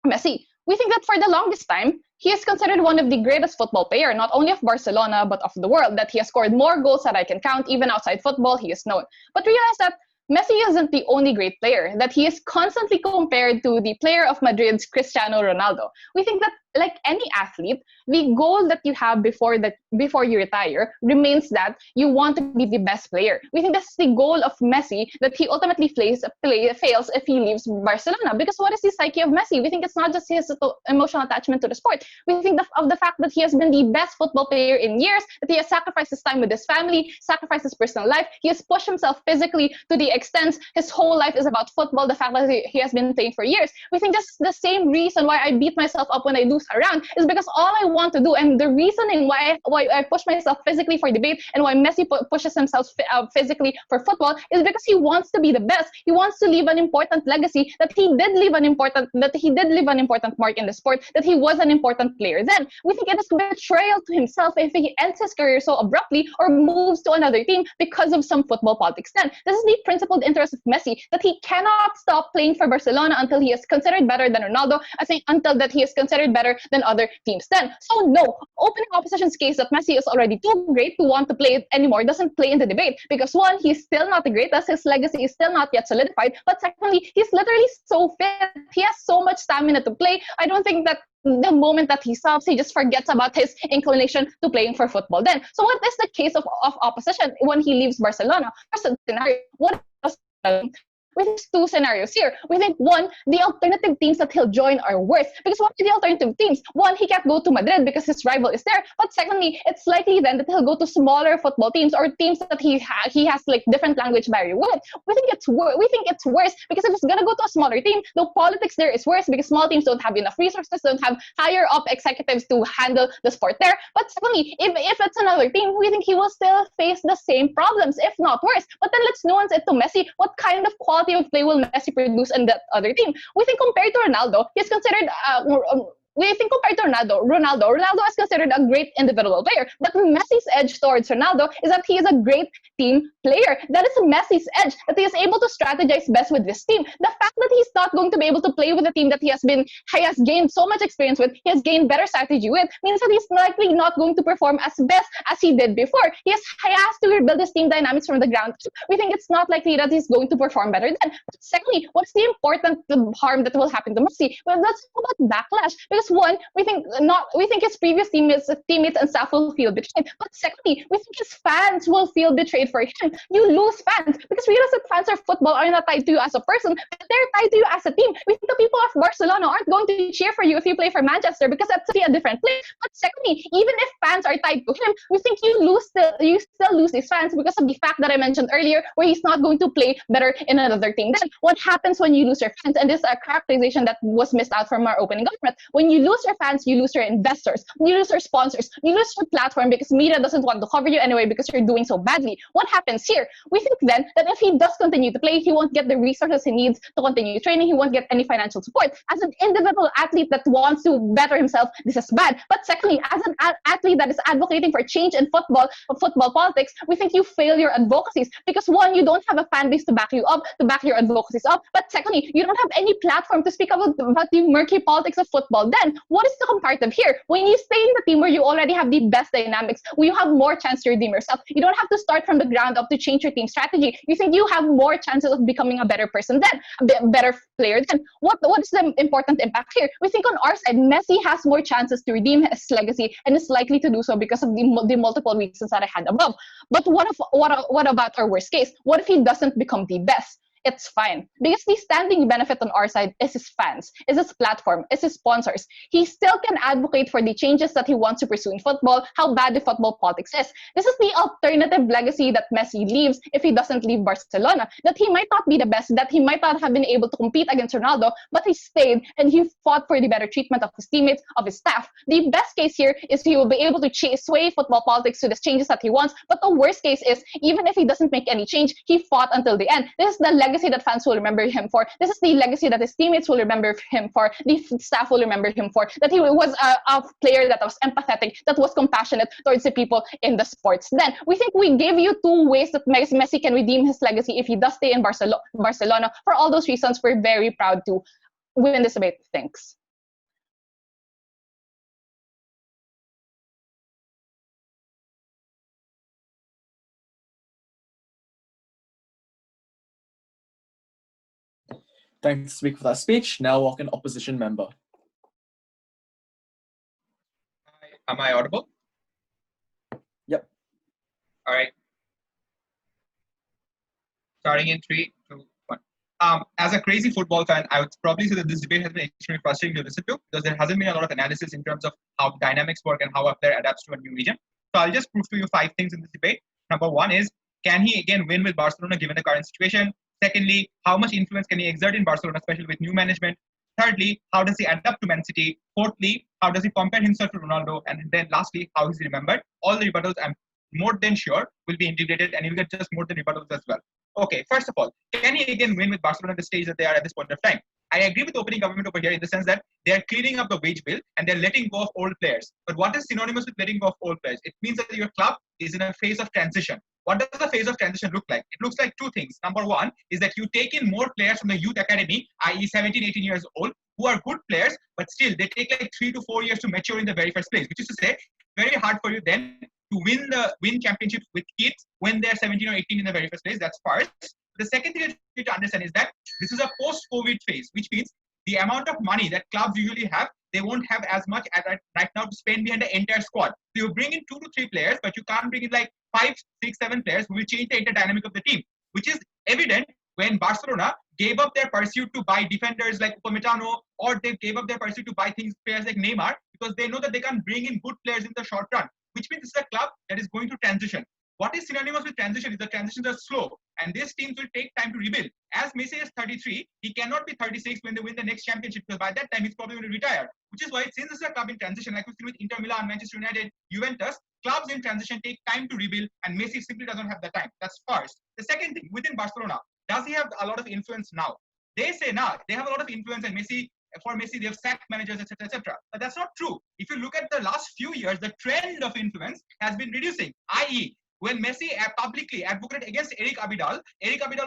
Messi, we think that for the longest time, he is considered one of the greatest football player, not only of Barcelona, but of the world, that he has scored more goals that I can count. Even outside football, he is known. But realize that Messi isn't the only great player, that he is constantly compared to the player of Madrid's Cristiano Ronaldo. We think that, like any athlete, the goal that you have before you retire remains that you want to be the best player. We think that's the goal of Messi, that he ultimately fails if he leaves Barcelona. Because what is the psyche of Messi? We think it's not just his emotional attachment to the sport. We think of the fact that he has been the best football player in years, that he has sacrificed his time with his family, sacrificed his personal life. He has pushed himself physically to the extent his whole life is about football, the fact that he has been playing for years. We think that's the same reason why I beat myself up when I lose around, is because all I want to do, and the reasoning why I push myself physically for debate, and why Messi pushes himself physically for football, is because he wants to be the best. He wants to leave an important legacy, that he did leave an important mark in the sport, that he was an important player. Then we think it is betrayal to himself if he ends his career so abruptly or moves to another team because of some football politics. Then this is the principled interest of Messi, that he cannot stop playing for Barcelona until he is considered better than Ronaldo. I think until that he is considered better than other teams. Then, so no, opening opposition's case that Messi is already too great to want to play it anymore doesn't play in the debate, because one, he's still not the greatest, his legacy is still not yet solidified, but secondly, he's literally so fit, he has so much stamina to play. I don't think that the moment that he stops, he just forgets about his inclination to playing for football. Then, so what is the case of opposition when he leaves Barcelona? First scenario, we think two scenarios here. We think, one, the alternative teams that he'll join are worse. Because what are the alternative teams? One, he can't go to Madrid because his rival is there. But secondly, it's likely then that he'll go to smaller football teams, or teams that he has like different language barrier with. We think it's worse because if he's gonna go to a smaller team, the politics there is worse, because small teams don't have enough resources, don't have higher up executives to handle the sport there. But secondly, if it's another team, we think he will still face the same problems, if not worse. But then let's nuance it to Messi. What kind of quality of play will Messi produce in that other team? We think compared to Ronaldo, he's considered Ronaldo is considered a great individual player. But Messi's edge towards Ronaldo is that he is a great team player. That is Messi's edge, that he is able to strategize best with this team. The fact that he's not going to be able to play with a team that he has gained so much experience with, he has gained better strategy with, means that he's likely not going to perform as best as he did before. He has to rebuild his team dynamics from the ground up. We think it's not likely that he's going to perform better then. But secondly, what's the important harm that will happen to Messi? Well, let's talk about backlash. Because one, we think his previous teammates and staff will feel betrayed. But secondly, we think his fans will feel betrayed for him. You lose fans, because realize that fans of football are not tied to you as a person, but they're tied to you as a team. We think the people of Barcelona aren't going to cheer for you if you play for Manchester, because that's a different place. But secondly, even if fans are tied to him, we think you still lose these fans because of the fact that I mentioned earlier, where he's not going to play better in another team. Then what happens when you lose your fans? And this is a characterization that was missed out from our opening government. When you lose your fans, you lose your investors, you lose your sponsors, you lose your platform, because media doesn't want to cover you anyway because you're doing so badly. What happens here? We think then that if he does continue to play, he won't get the resources he needs to continue training, he won't get any financial support. As an individual athlete that wants to better himself, this is bad. But secondly, as an athlete that is advocating for change in football politics, we think you fail your advocacies, because one, you don't have a fan base to back you up, to back your advocacies up. But secondly, you don't have any platform to speak about the murky politics of football. Then what is the comparative here? When you stay in the team where you already have the best dynamics, where you have more chance to redeem yourself, you don't have to start from the ground up to change your team strategy. You think you have more chances of becoming a better person then, a better player then. What is the important impact here. We think on our side, Messi has more chances to redeem his legacy and is likely to do so because of the multiple reasons that I had above. But what about our worst case? What if he doesn't become the best? It's fine. Because the standing benefit on our side is his fans, is his platform, is his sponsors. He still can advocate for the changes that he wants to pursue in football, how bad the football politics is. This is the alternative legacy that Messi leaves if he doesn't leave Barcelona. That he might not be the best, that he might not have been able to compete against Ronaldo, but he stayed and he fought for the better treatment of his teammates, of his staff. The best case here is he will be able to sway football politics to the changes that he wants, but the worst case is, even if he doesn't make any change, he fought until the end. This is the legacy that fans will remember him for. This is the legacy that his teammates will remember him for, the staff will remember him for, that he was a player that was empathetic, that was compassionate towards the people in the sports. Then, we think we gave you two ways that Messi can redeem his legacy if he does stay in Barcelona. For all those reasons, we're very proud to win this debate. Thanks. Thanks to speak for that speech. Now welcome opposition member. Am I audible? Yep. All right. Starting in 3, 2, 1. As a crazy football fan, I would probably say that this debate has been extremely frustrating to listen to because there hasn't been a lot of analysis in terms of how dynamics work and how a player adapts to a new region. So I'll just prove to you 5 things in this debate. Number 1 is, can he again win with Barcelona given the current situation? Secondly, how much influence can he exert in Barcelona, especially with new management? Thirdly, how does he adapt to Man City? Fourthly, how does he compare himself to Ronaldo? And then lastly, how is he remembered? All the rebuttals, I'm more than sure, will be integrated and you'll get just more than rebuttals as well. Okay, first of all, can he again win with Barcelona at the stage that they are at this point of time? I agree with the opening government over here in the sense that they are cleaning up the wage bill and they're letting go of old players. But what is synonymous with letting go of old players? It means that your club is in a phase of transition. What does the phase of transition look like? It looks like 2 things. Number 1 is that you take in more players from the youth academy, i.e. 17, 18 years old, who are good players, but still they take like 3 to 4 years to mature in the very first place, which is to say, very hard for you then to win championships with kids when they're 17 or 18 in the very first place. That's first. The second thing that you need to understand is that this is a post-COVID phase, which means the amount of money that clubs usually have, they won't have as much as right now to spend behind the entire squad. So you bring in 2 to 3 players, but you can't bring in like 5, 6, 7 players who will change the entire dynamic of the team, which is evident when Barcelona gave up their pursuit to buy defenders like Upamecano, or they gave up their pursuit to buy players like Neymar, because they know that they can't bring in good players in the short run, which means it's a club that is going to transition. What is synonymous with transition is the transitions are slow, and these teams will take time to rebuild. As Messi is 33, he cannot be 36 when they win the next championship, because by that time he's probably going to retire. Which is why, since this is a club in transition, like we've seen with Inter Milan, Manchester United, Juventus, clubs in transition take time to rebuild, and Messi simply doesn't have the time. That's first. The second thing, within Barcelona, does he have a lot of influence now? They say now they have a lot of influence, and for Messi, they have sacked managers, etc., etc. But that's not true. If you look at the last few years, the trend of influence has been reducing, i.e., when Messi publicly advocated against Eric Abidal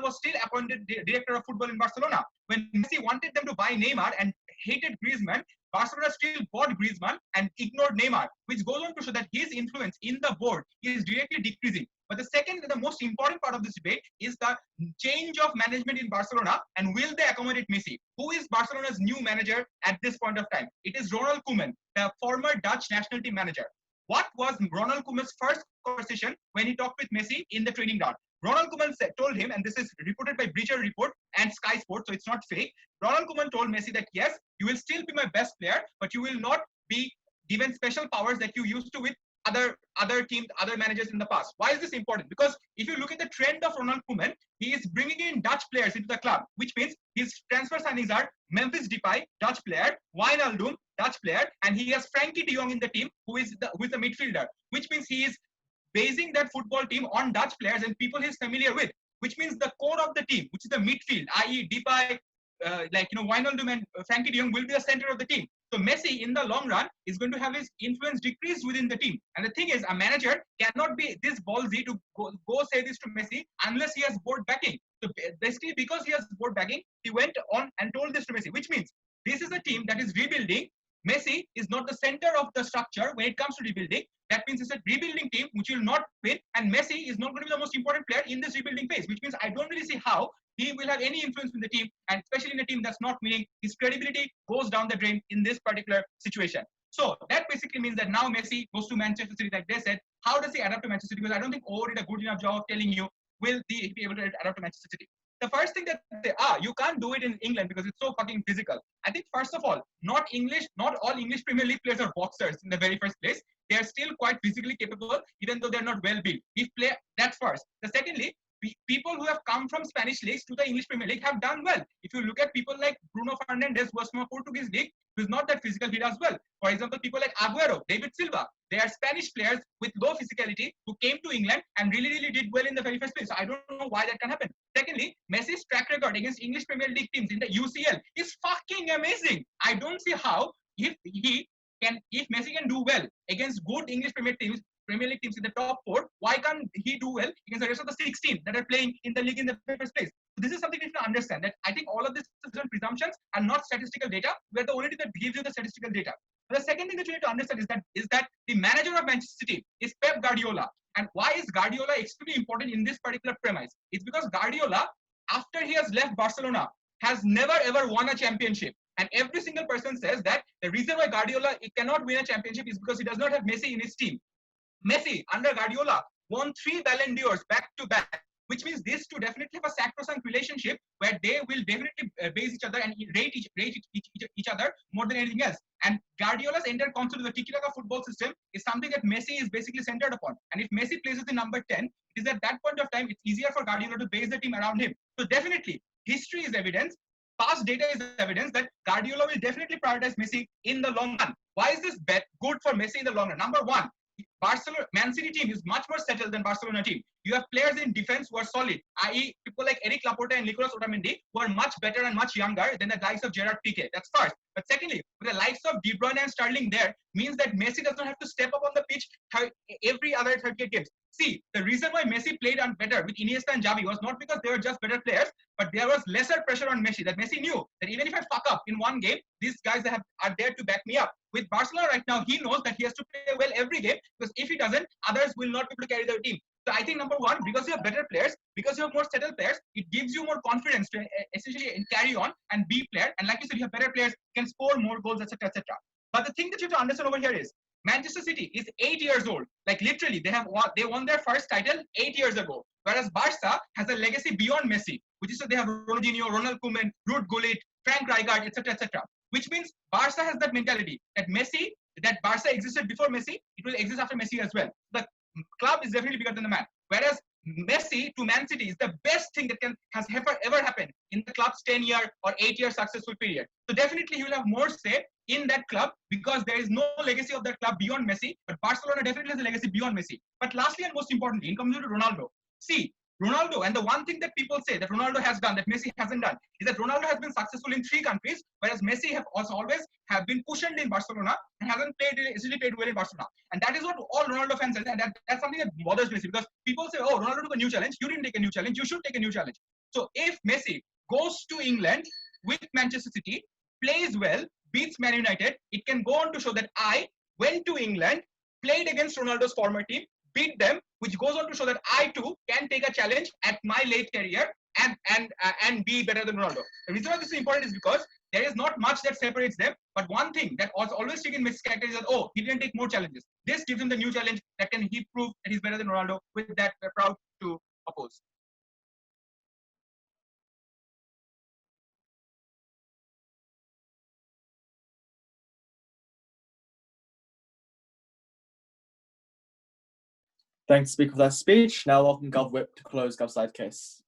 was still appointed director of football in Barcelona. When Messi wanted them to buy Neymar and hated Griezmann, Barcelona still bought Griezmann and ignored Neymar, which goes on to show that his influence in the board is directly decreasing. But the second, the most important part of this debate is the change of management in Barcelona, and will they accommodate Messi? Who is Barcelona's new manager at this point of time? It is Ronald Koeman, the former Dutch national team manager. What was Ronald Koeman's first conversation when he talked with Messi in the training ground? Ronald Koeman told him, and this is reported by Bleacher Report and Sky Sports, so it's not fake. Ronald Koeman told Messi that, yes, you will still be my best player, but you will not be given special powers that you used to with other teams, other managers in the past. Why is this important? Because if you look at the trend of Ronald Koeman, he is bringing in Dutch players into the club, which means his transfer signings are Memphis Depay, Dutch player, Wijnaldum, Dutch player, and he has Frankie de Jong in the team, who is the midfielder, which means he is basing that football team on Dutch players and people he's familiar with, which means the core of the team, which is the midfield, i.e. Depay, Wijnaldum and Frankie de Jong will be the center of the team. So Messi, in the long run, is going to have his influence decreased within the team. And the thing is, a manager cannot be this ballsy to go say this to Messi unless he has board backing. So basically, because he has board backing, he went on and told this to Messi, which means this is a team that is rebuilding. Messi is not the center of the structure when it comes to rebuilding. That means it's a rebuilding team which will not win, and Messi is not going to be the most important player in this rebuilding phase, which means I don't really see how he will have any influence in the team, and especially in a team that's not winning, his credibility goes down the drain in this particular situation. So that basically means that now Messi goes to Manchester City, like they said. How does he adapt to Manchester City? Because I don't think O did a good enough job of telling you, will he be able to adapt to Manchester City? The first thing that they you can't do it in England because it's so fucking physical. I think first of all, not all English Premier League players are boxers in the very first place. They are still quite physically capable, even though they're not well built. If play that's first. The secondly, people who have come from Spanish leagues to the English Premier League have done well. If you look at people like Bruno Fernandes, who was from a Portuguese league, who's not that physical, he does well. For example, people like Aguero, David Silva, they are Spanish players with low physicality who came to England and really did well in the very first place. So I don't know why that can happen. Secondly, Messi's track record against English Premier League teams in the UCL is fucking amazing. I don't see how if Messi can do well against good English Premier League teams in the top 4, why can't he do well against the rest of the 16 that are playing in the league in the first place? So this is something you need to understand, that I think all of this is presumptions and not statistical data. We're the only thing that gives you the statistical data. But the second thing that you need to understand is that the manager of Manchester City is Pep Guardiola. And why is Guardiola extremely important in this particular premise? It's because Guardiola, after he has left Barcelona, has never ever won a championship. And every single person says that the reason why Guardiola cannot win a championship is because he does not have Messi in his team. Messi, under Guardiola, won 3 Ballon d'Ors back to back, which means these two definitely have a sacrosanct relationship where they will definitely base each other and rate each other more than anything else. And Guardiola's entire concept of the tiki-taka football system is something that Messi is basically centered upon. And if Messi plays as the number 10, it is at that point of time, it's easier for Guardiola to base the team around him. So definitely, history is evidence. Past data is evidence that Guardiola will definitely prioritize Messi in the long run. Why is this bet good for Messi in the long run? Number one, Man City team is much more settled than Barcelona team. You have players in defense who are solid, i.e. people like Eric Laporte and Nicolas Otamendi, who are much better and much younger than the likes of Gerard Piqué. That's first. But secondly, with the likes of De Bruyne and Sterling there, means that Messi does not have to step up on the pitch every other 38 games. See, the reason why Messi played better with Iniesta and Xavi was not because they were just better players, but there was lesser pressure on Messi. That Messi knew that even if I fuck up in one game, these guys are there to back me up. With Barcelona right now, he knows that he has to play well every game, because if he doesn't, others will not be able to carry their team. So I think number one, because you have better players, because you have more settled players, it gives you more confidence to essentially carry on and be player. And like you said, you have better players, can score more goals, etc., etc. But the thing that you have to understand over here is Manchester City is 8 years old. Like literally, they won their first title 8 years ago. Whereas Barca has a legacy beyond Messi, which is that they have Ronaldinho, Ronald Koeman, Ruud Gullit, Frank Rijkaard, etc., etc. Which means Barca has that mentality that Barca existed before Messi, it will exist after Messi as well. The club is definitely bigger than the man. Whereas Messi to Man City is the best thing that has ever happened in the club's 10-year or 8-year successful period. So definitely he will have more say in that club because there is no legacy of that club beyond Messi. But Barcelona definitely has a legacy beyond Messi. But lastly and most importantly, in comes to Ronaldo. See, Ronaldo, and the one thing that people say that Ronaldo has done that Messi hasn't done is that Ronaldo has been successful in 3 countries, whereas Messi have also always have been cushioned in Barcelona and hasn't played well in Barcelona. And that is what all Ronaldo fans say, and that's something that bothers Messi, because people say, oh, Ronaldo took a new challenge. You didn't take a new challenge. You should take a new challenge. So if Messi goes to England with Manchester City, plays well, beats Man United, it can go on to show that I went to England, played against Ronaldo's former team, beat them, which goes on to show that I too can take a challenge at my late career and be better than Ronaldo. The reason why this is important is because there is not much that separates them, but one thing that was always taken Messi's character is that, oh, he didn't take more challenges. This gives him the new challenge that can he prove that he's better than Ronaldo. With that, we're proud to oppose. Thanks, Speaker, for that speech. Now welcome Gov Whip to close Gov side case.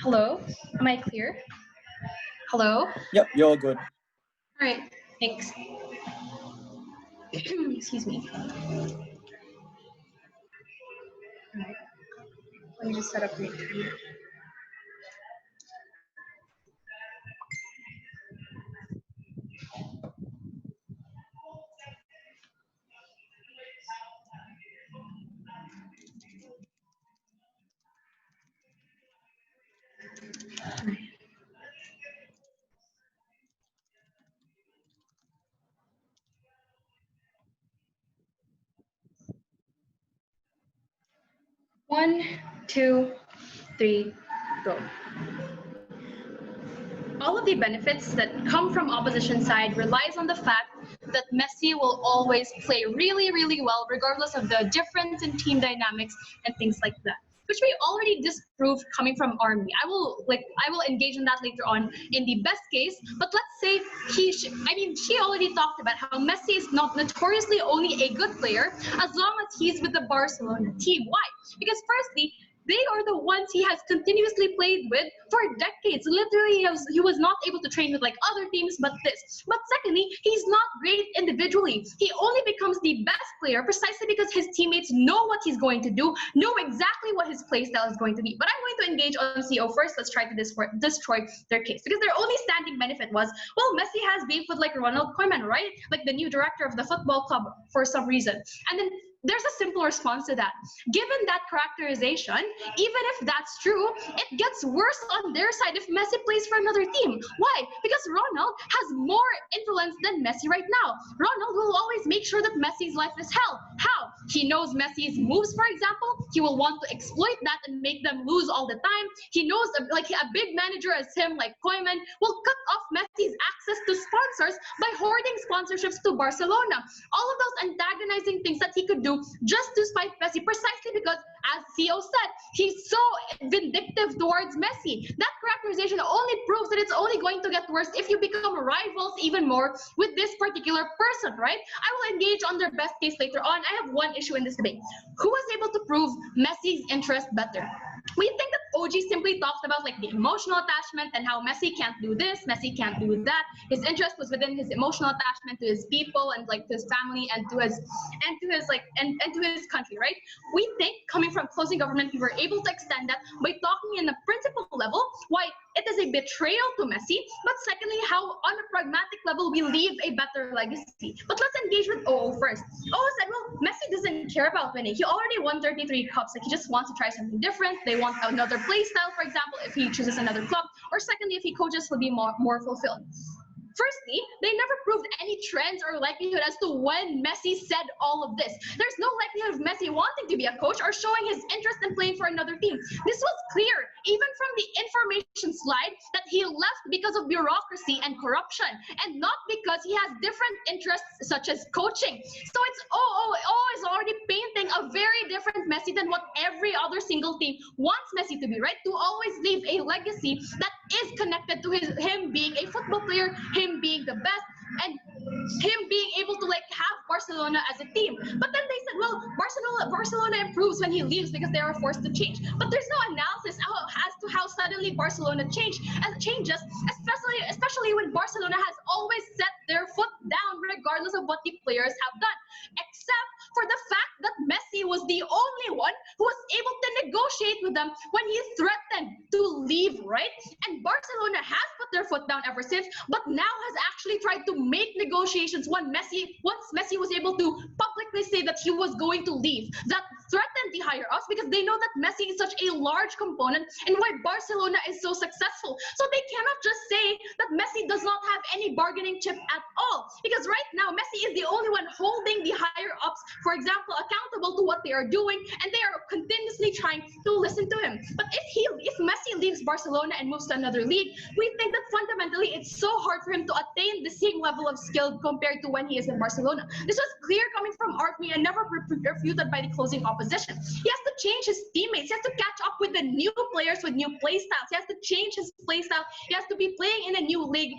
Hello, am I clear? Hello? Yep, you're good. All right, thanks. Excuse me. All right. Let me just set up my timer. 1, 2, 3, go. All of the benefits that come from opposition side relies on the fact that Messi will always play really, really well, regardless of the difference in team dynamics and things like that, which we already disproved coming from Army. I will engage in that later on in the best case. But let's say she already talked about how Messi is not notoriously only a good player as long as he's with the Barcelona team. Why? Because firstly, they are the ones he has continuously played with for decades. Literally, he was not able to train with like other teams but this. But secondly, he's not great individually. He only becomes the best player precisely because his teammates know what he's going to do, know exactly what his play style is going to be. But I'm going to engage on CO first. Let's try to destroy their case. Because their only standing benefit was, well, Messi has beef with like Ronald Koeman, right? Like the new director of the football club for some reason. And then there's a simple response to that. Given that characterization, even if that's true, it gets worse on their side if Messi plays for another team. Why? Because Ronald has more influence than Messi right now. Ronald will always make sure that Messi's life is hell. How? He knows Messi's moves, for example. He will want to exploit that and make them lose all the time. He knows like a big manager as him, like Koeman, will cut off Messi's access to sponsors by hoarding sponsorships to Barcelona. All of those antagonizing things that he could do just to spite Messi, precisely because, as CEO said, he's so vindictive towards Messi. That characterization only proves that it's only going to get worse if you become rivals even more with this particular person, right? I will engage on their best case later on. I have one issue in this debate. Who was able to prove Messi's interest better? We think that OG simply talked about like the emotional attachment and how Messi can't do this, Messi can't do that. His interest was within his emotional attachment to his people and like to his family and to his country, right? We think coming from closing government, we were able to extend that by talking in a principle level why it is a betrayal to Messi, but secondly, how on a pragmatic level we leave a better legacy. But let's engage with OO first. OO said, well, Messi doesn't care about winning. He already won 33 cups. Like he just wants to try something different. They want another play style, for example, if he chooses another club, or secondly, if he coaches, he'll be more fulfilled. Firstly, they never proved any trends or likelihood as to when Messi said all of this. There's no likelihood of Messi wanting to be a coach or showing his interest in playing for another team. This was clear, even from the information slide, that he left because of bureaucracy and corruption, and not because he has different interests such as coaching. So it's is already painting a very different Messi than what every other single team wants Messi to be, right? To always leave a legacy that is connected to him being a football player, him being the best, and him being able to like have Barcelona as a team. But then they said, well, Barcelona improves when he leaves because they are forced to change. But there's no analysis as to how suddenly Barcelona changes, especially when Barcelona has always set their foot down regardless of what the players have done, except for the fact that Messi was the only one who was able to negotiate with them when he threatened to leave, right? And Barcelona has put their foot down ever since, but now has actually tried to make negotiations once Messi was able to publicly say that he was going to leave. That threatened the higher ups because they know that Messi is such a large component in why Barcelona is so successful. So they cannot just say that Messi does not have any bargaining chip at all, because right now Messi is the only one holding the higher ups, for example, accountable to what they are doing, and they are continuously trying to listen to him. But if Messi leaves Barcelona and moves to another league, we think that fundamentally it's so hard for him to attain the same level of skill compared to when he is in Barcelona. This was clear coming from Artmi and never refuted by the closing opposition. He has to change his teammates. He has to catch up with the new players with new play styles. He has to change his play style. He has to be playing in a new league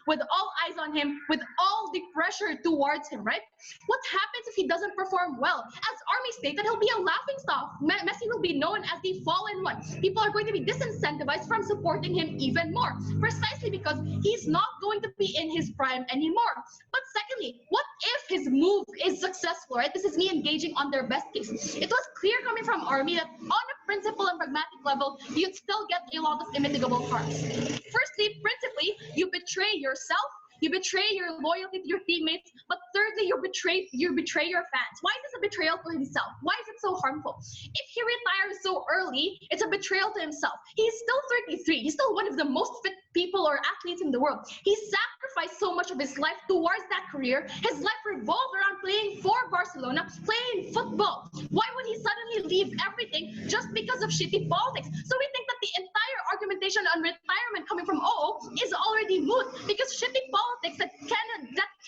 with all eyes on him, with all the pressure towards him, right? What happens if he doesn't perform well? As Army stated, he'll be a laughingstock. Messi will be known as the fallen one. People are going to be disincentivized from supporting him even more, precisely because he's not going to be in his prime anymore. But secondly, what if his move is successful, right? This is me engaging on their best case. It was clear coming from Army that on a principle and pragmatic level, you'd still get a lot of unmitigable harms. Firstly, principally, you betray yourself, you betray your loyalty to your teammates, but thirdly, you betray your fans. Why is this a betrayal to himself? Why is it so harmful? If he retires so early, it's a betrayal to himself. He's still 33. He's still one of the most fit people or athletes in the world. He sacrificed so much of his life towards that career. His life revolved around playing for Barcelona, playing football. Why would he suddenly leave everything just because of shitty politics? So we think that the entire argumentation on retirement coming from OO is already moot, because shitty politics that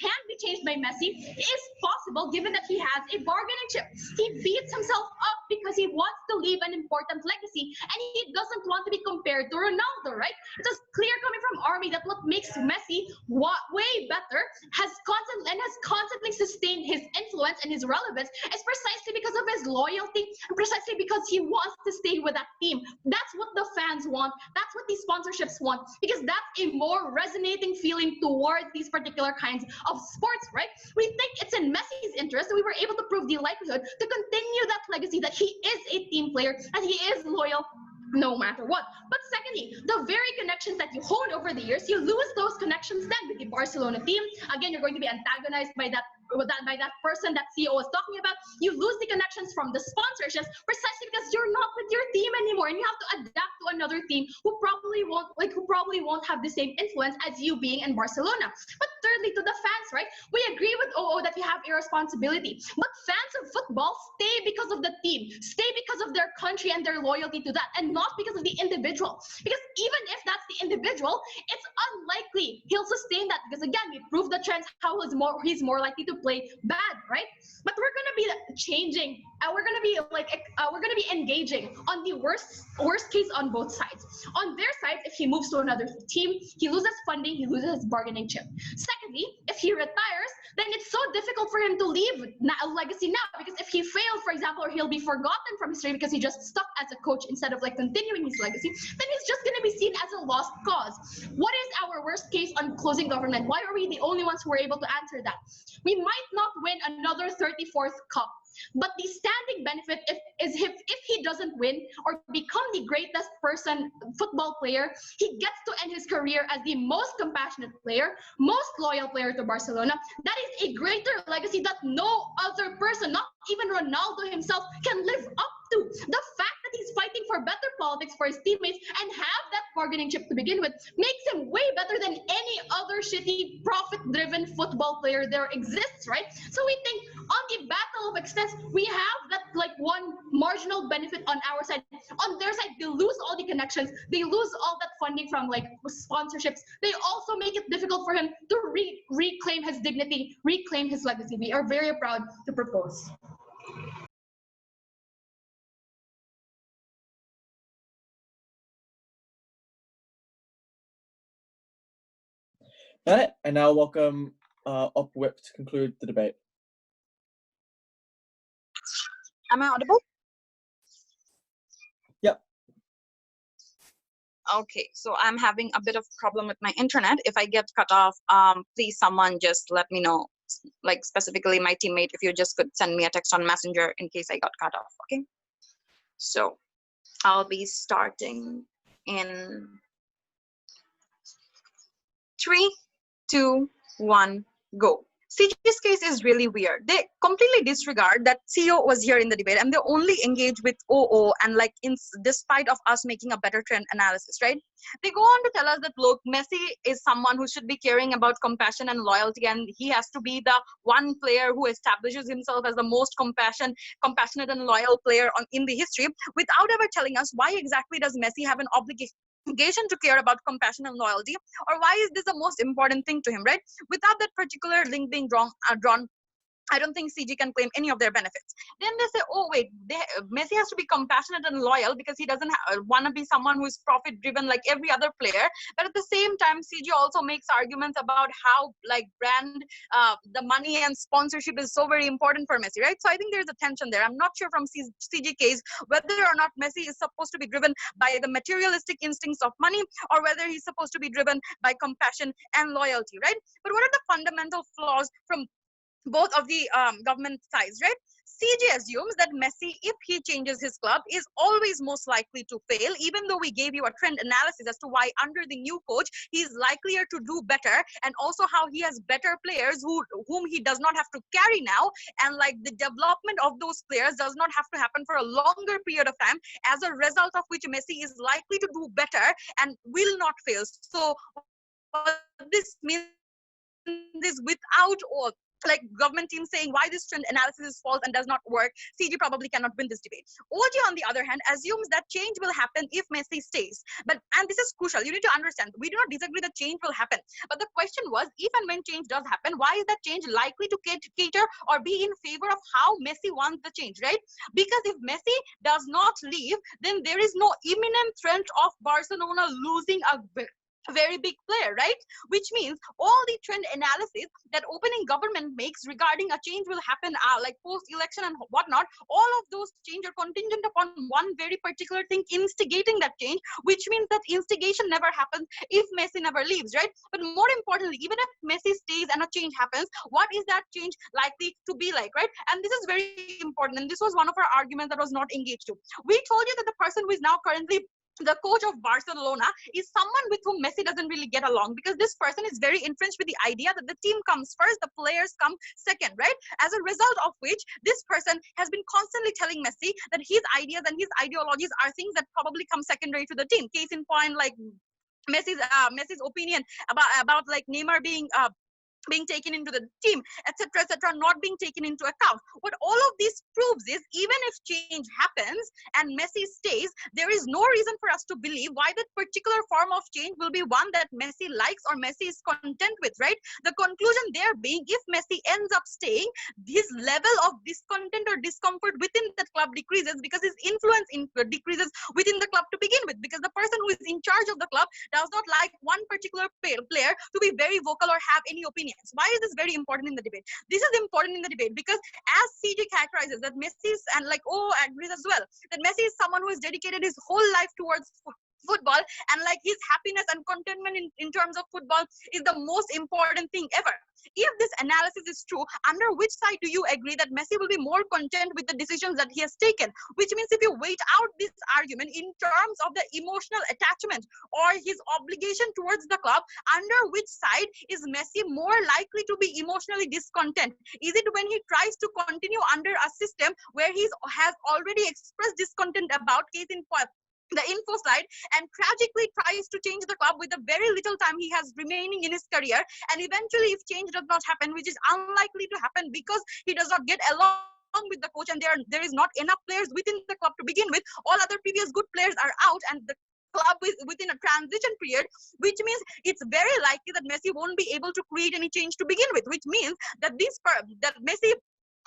can be changed by Messi is possible, given that he has a bargaining chip. He beats himself up because he wants to leave an important legacy, and he doesn't want to be compared to Ronaldo, right? It is clear coming from Army that what makes Messi way better has constantly sustained his influence and his relevance is precisely because of his loyalty and precisely because he wants to stay with that team. That's what the fans want. That's what these sponsorships want, because that's a more resonating feeling towards these particular kinds of sports, right? We think it's in Messi's interest that we were able to prove the likelihood to continue that legacy, that he is a team player and he is loyal no matter what. But secondly, the very connections that you honed over the years, you lose those connections then with the Barcelona team. Again, you're going to be antagonized by that person that CEO was talking about. You lose the connections from the sponsorships precisely because you're not with your team anymore, and you have to adapt to another team who probably won't have the same influence as you being in Barcelona. But thirdly, to the fans, right? We agree with OO that we have a responsibility, but fans of football stay because of the team, stay because of their country and their loyalty to that, and not because of the individual. Because even if that's the individual, it's unlikely he'll sustain that, because again, we proved the trends how he's more likely to play bad, right? But we're gonna be changing, and we're gonna be engaging on the worst case on both sides. On their side, if he moves to another team, he loses funding, he loses his bargaining chip. Secondly, if he retires, then it's so difficult for him to leave a legacy now, because if he fails, for example, or he'll be forgotten from history because he just stuck as a coach instead of continuing his legacy, then he's just going to be seen as a lost cause. What is our worst case on closing government? Why are we the only ones who are able to answer that? We might not win another 34th cup, but the standing benefit is if he doesn't win or become the greatest football player, he gets to end his career as the most compassionate player, most loyal player to Barcelona. That is a greater legacy that no other person, not even Ronaldo himself, can live up to. The fact that he's fighting for better politics for his teammates and have that bargaining chip to begin with makes him way better than any other shitty profit-driven football player there exists, right? So we think on the battle of excess, we have that one marginal benefit on our side. On their side, they lose all the connections, they lose all that funding from sponsorships. They also make it difficult for him to reclaim his dignity, reclaim his legacy. We are very proud to propose. All right, and now welcome Upwhip to conclude the debate. Am I audible? Yep. Okay, so I'm having a bit of problem with my internet. If I get cut off, please someone just let me know, specifically my teammate, if you just could send me a text on Messenger in case I got cut off, okay? So I'll be starting in 3, 2, 1, go. CG's case is really weird. They completely disregard that CEO was here in the debate, and they only engage with OO and despite of us making a better trend analysis, right? They go on to tell us that, look, Messi is someone who should be caring about compassion and loyalty, and he has to be the one player who establishes himself as the most compassionate and loyal player in the history, without ever telling us why exactly does Messi have an obligation to care about compassion and loyalty, or why is this the most important thing to him, right? Without that particular link being drawn, I don't think CG can claim any of their benefits. Then they say, oh wait, Messi has to be compassionate and loyal because he doesn't want to be someone who is profit driven like every other player. But at the same time, CG also makes arguments about how brand, the money and sponsorship is so very important for Messi, right? So I think there's a tension there. I'm not sure from CG case whether or not Messi is supposed to be driven by the materialistic instincts of money, or whether he's supposed to be driven by compassion and loyalty, right? But what are the fundamental flaws from both of the government sides, right? CJ assumes that Messi, if he changes his club, is always most likely to fail, even though we gave you a trend analysis as to why under the new coach, he's likelier to do better, and also how he has better players whom he does not have to carry now, and like the development of those players does not have to happen for a longer period of time, as a result of which Messi is likely to do better and will not fail. So this means is without all like government teams saying why this trend analysis is false and does not work, CG probably cannot win this debate. OG, on the other hand, assumes that change will happen if Messi stays. And this is crucial. You need to understand, we do not disagree that change will happen. But the question was, if and when change does happen, why is that change likely to cater or be in favor of how Messi wants the change, right? Because if Messi does not leave, then there is no imminent threat of Barcelona losing a very big player, right? Which means all the trend analysis that opening government makes regarding a change will happen like post-election and whatnot, all of those change are contingent upon one very particular thing instigating that change, which means that instigation never happens if Messi never leaves, right? But more importantly, even if Messi stays and a change happens, what is that change likely to be like, right? And this is very important, and this was one of our arguments that was not engaged to. We told you that the person who is now currently the coach of Barcelona is someone with whom Messi doesn't really get along, because this person is very entrenched with the idea that the team comes first, the players come second, right? As a result of which, this person has been constantly telling Messi that his ideas and his ideologies are things that probably come secondary to the team. Case in point, like Messi's opinion about like Neymar being taken into the team, etc., not being taken into account. What all of this proves is, even if change happens and Messi stays, there is no reason for us to believe why that particular form of change will be one that Messi likes or Messi is content with, right? The conclusion there being, if Messi ends up staying, his level of discontent or discomfort within that club decreases, because his influence decreases within the club to begin with, because the person who is in charge of the club does not like one particular player to be very vocal or have any opinion. Why is this very important in the debate? This is important in the debate because, as CG characterizes, that Messi is, and like agrees as well, that Messi is someone who has dedicated his whole life towards football, and like his happiness and contentment in terms of football is the most important thing ever. If this analysis is true, under which side do you agree that Messi will be more content with the decisions that he has taken? Which means if you weight out this argument in terms of the emotional attachment or his obligation towards the club, under which side is Messi more likely to be emotionally discontent? Is it when he tries to continue under a system where he has already expressed discontent about, case in point, the info slide, and tragically tries to change the club with the very little time he has remaining in his career, and eventually if change does not happen, which is unlikely to happen because he does not get along with the coach and there is not enough players within the club to begin with, all other previous good players are out and the club is within a transition period, which means it's very likely that Messi won't be able to create any change to begin with, which means that that Messi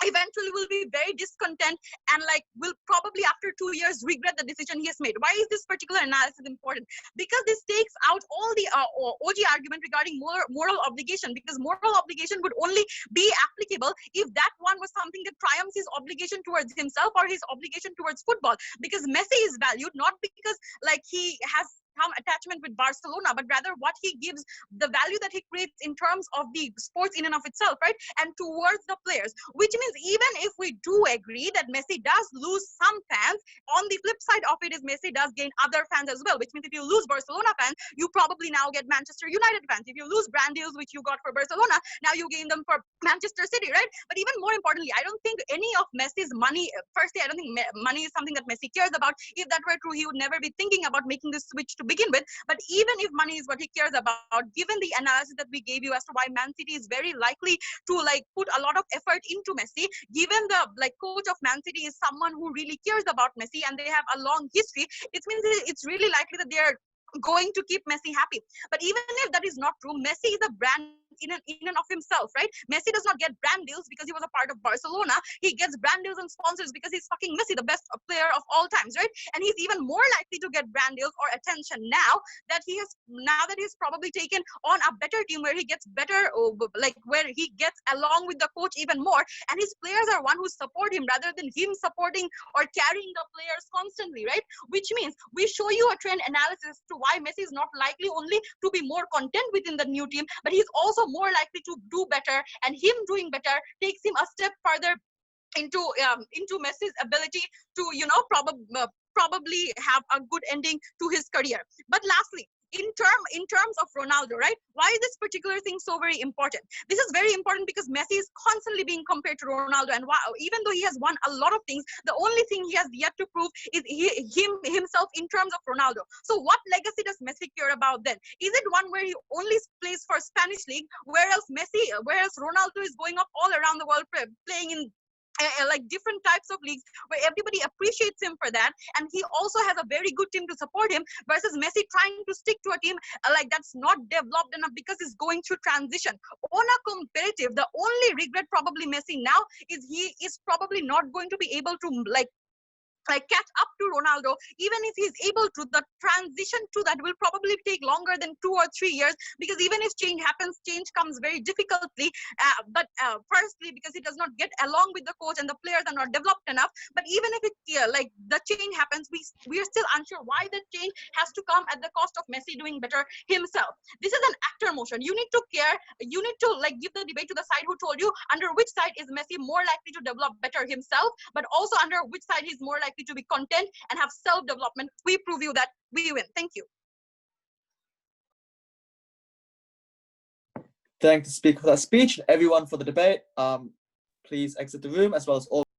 eventually will be very discontent and like will probably after 2 years regret the decision he has made. Why is this particular analysis important? Because this takes out all the OG argument regarding moral obligation, because moral obligation would only be applicable if that one was something that triumphs his obligation towards himself or his obligation towards football, because Messi is valued not because like he has some attachment with Barcelona, but rather what he gives, the value that he creates in terms of the sports in and of itself, right? And towards the players, which means even if we do agree that Messi does lose some fans, on the flip side of it is Messi does gain other fans as well, which means if you lose Barcelona fans, you probably now get Manchester United fans. If you lose brand deals, which you got for Barcelona, now you gain them for Manchester City, right? But even more importantly, I don't think any of Messi's money, firstly, I don't think money is something that Messi cares about. If that were true, he would never be thinking about making this switch to begin with. But even if money is what he cares about, given the analysis that we gave you as to why Man City is very likely to like put a lot of effort into Messi, given the like coach of Man City is someone who really cares about Messi and they have a long history, it means it's really likely that they are going to keep Messi happy. But even if that is not true, Messi is a brand in and of himself, right? Messi does not get brand deals because he was a part of Barcelona. He gets brand deals and sponsors because he's fucking Messi, the best player of all times, right? And he's even more likely to get brand deals or attention now that he's probably taken on a better team where he gets better, like where he gets along with the coach even more, and his players are one who support him rather than him supporting or carrying the players constantly, right? Which means we show you a trend analysis to why Messi is not likely only to be more content within the new team, but he's also more likely to do better, and him doing better takes him a step further into Messi's ability to, you know, probably have a good ending to his career. But lastly, in terms of Ronaldo, right? Why is this particular thing so very important? This is very important because Messi is constantly being compared to Ronaldo, and even though he has won a lot of things, the only thing he has yet to prove is himself in terms of Ronaldo. So what legacy does Messi care about then? Is it one where he only plays for Spanish league, whereas Ronaldo is going up all around the world playing in like different types of leagues where everybody appreciates him for that, and he also has a very good team to support him, versus Messi trying to stick to a team like that's not developed enough because he's going through transition. On a comparative, the only regret probably Messi now is he is probably not going to be able to like catch up to Ronaldo. Even if he's able to, the transition to that will probably take longer than 2 or 3 years, because even if change happens, change comes very difficultly. But firstly, because he does not get along with the coach and the players are not developed enough. But even if it like the change happens, we are still unsure why that change has to come at the cost of Messi doing better himself. This is an actor motion. You need to care. You need to like give the debate to the side who told you under which side is Messi more likely to develop better himself, but also under which side he's more likely to be content and have self-development. We prove you that we win. Thank you. Thank the speaker for that speech, and everyone for the debate. Please exit the room, as well as all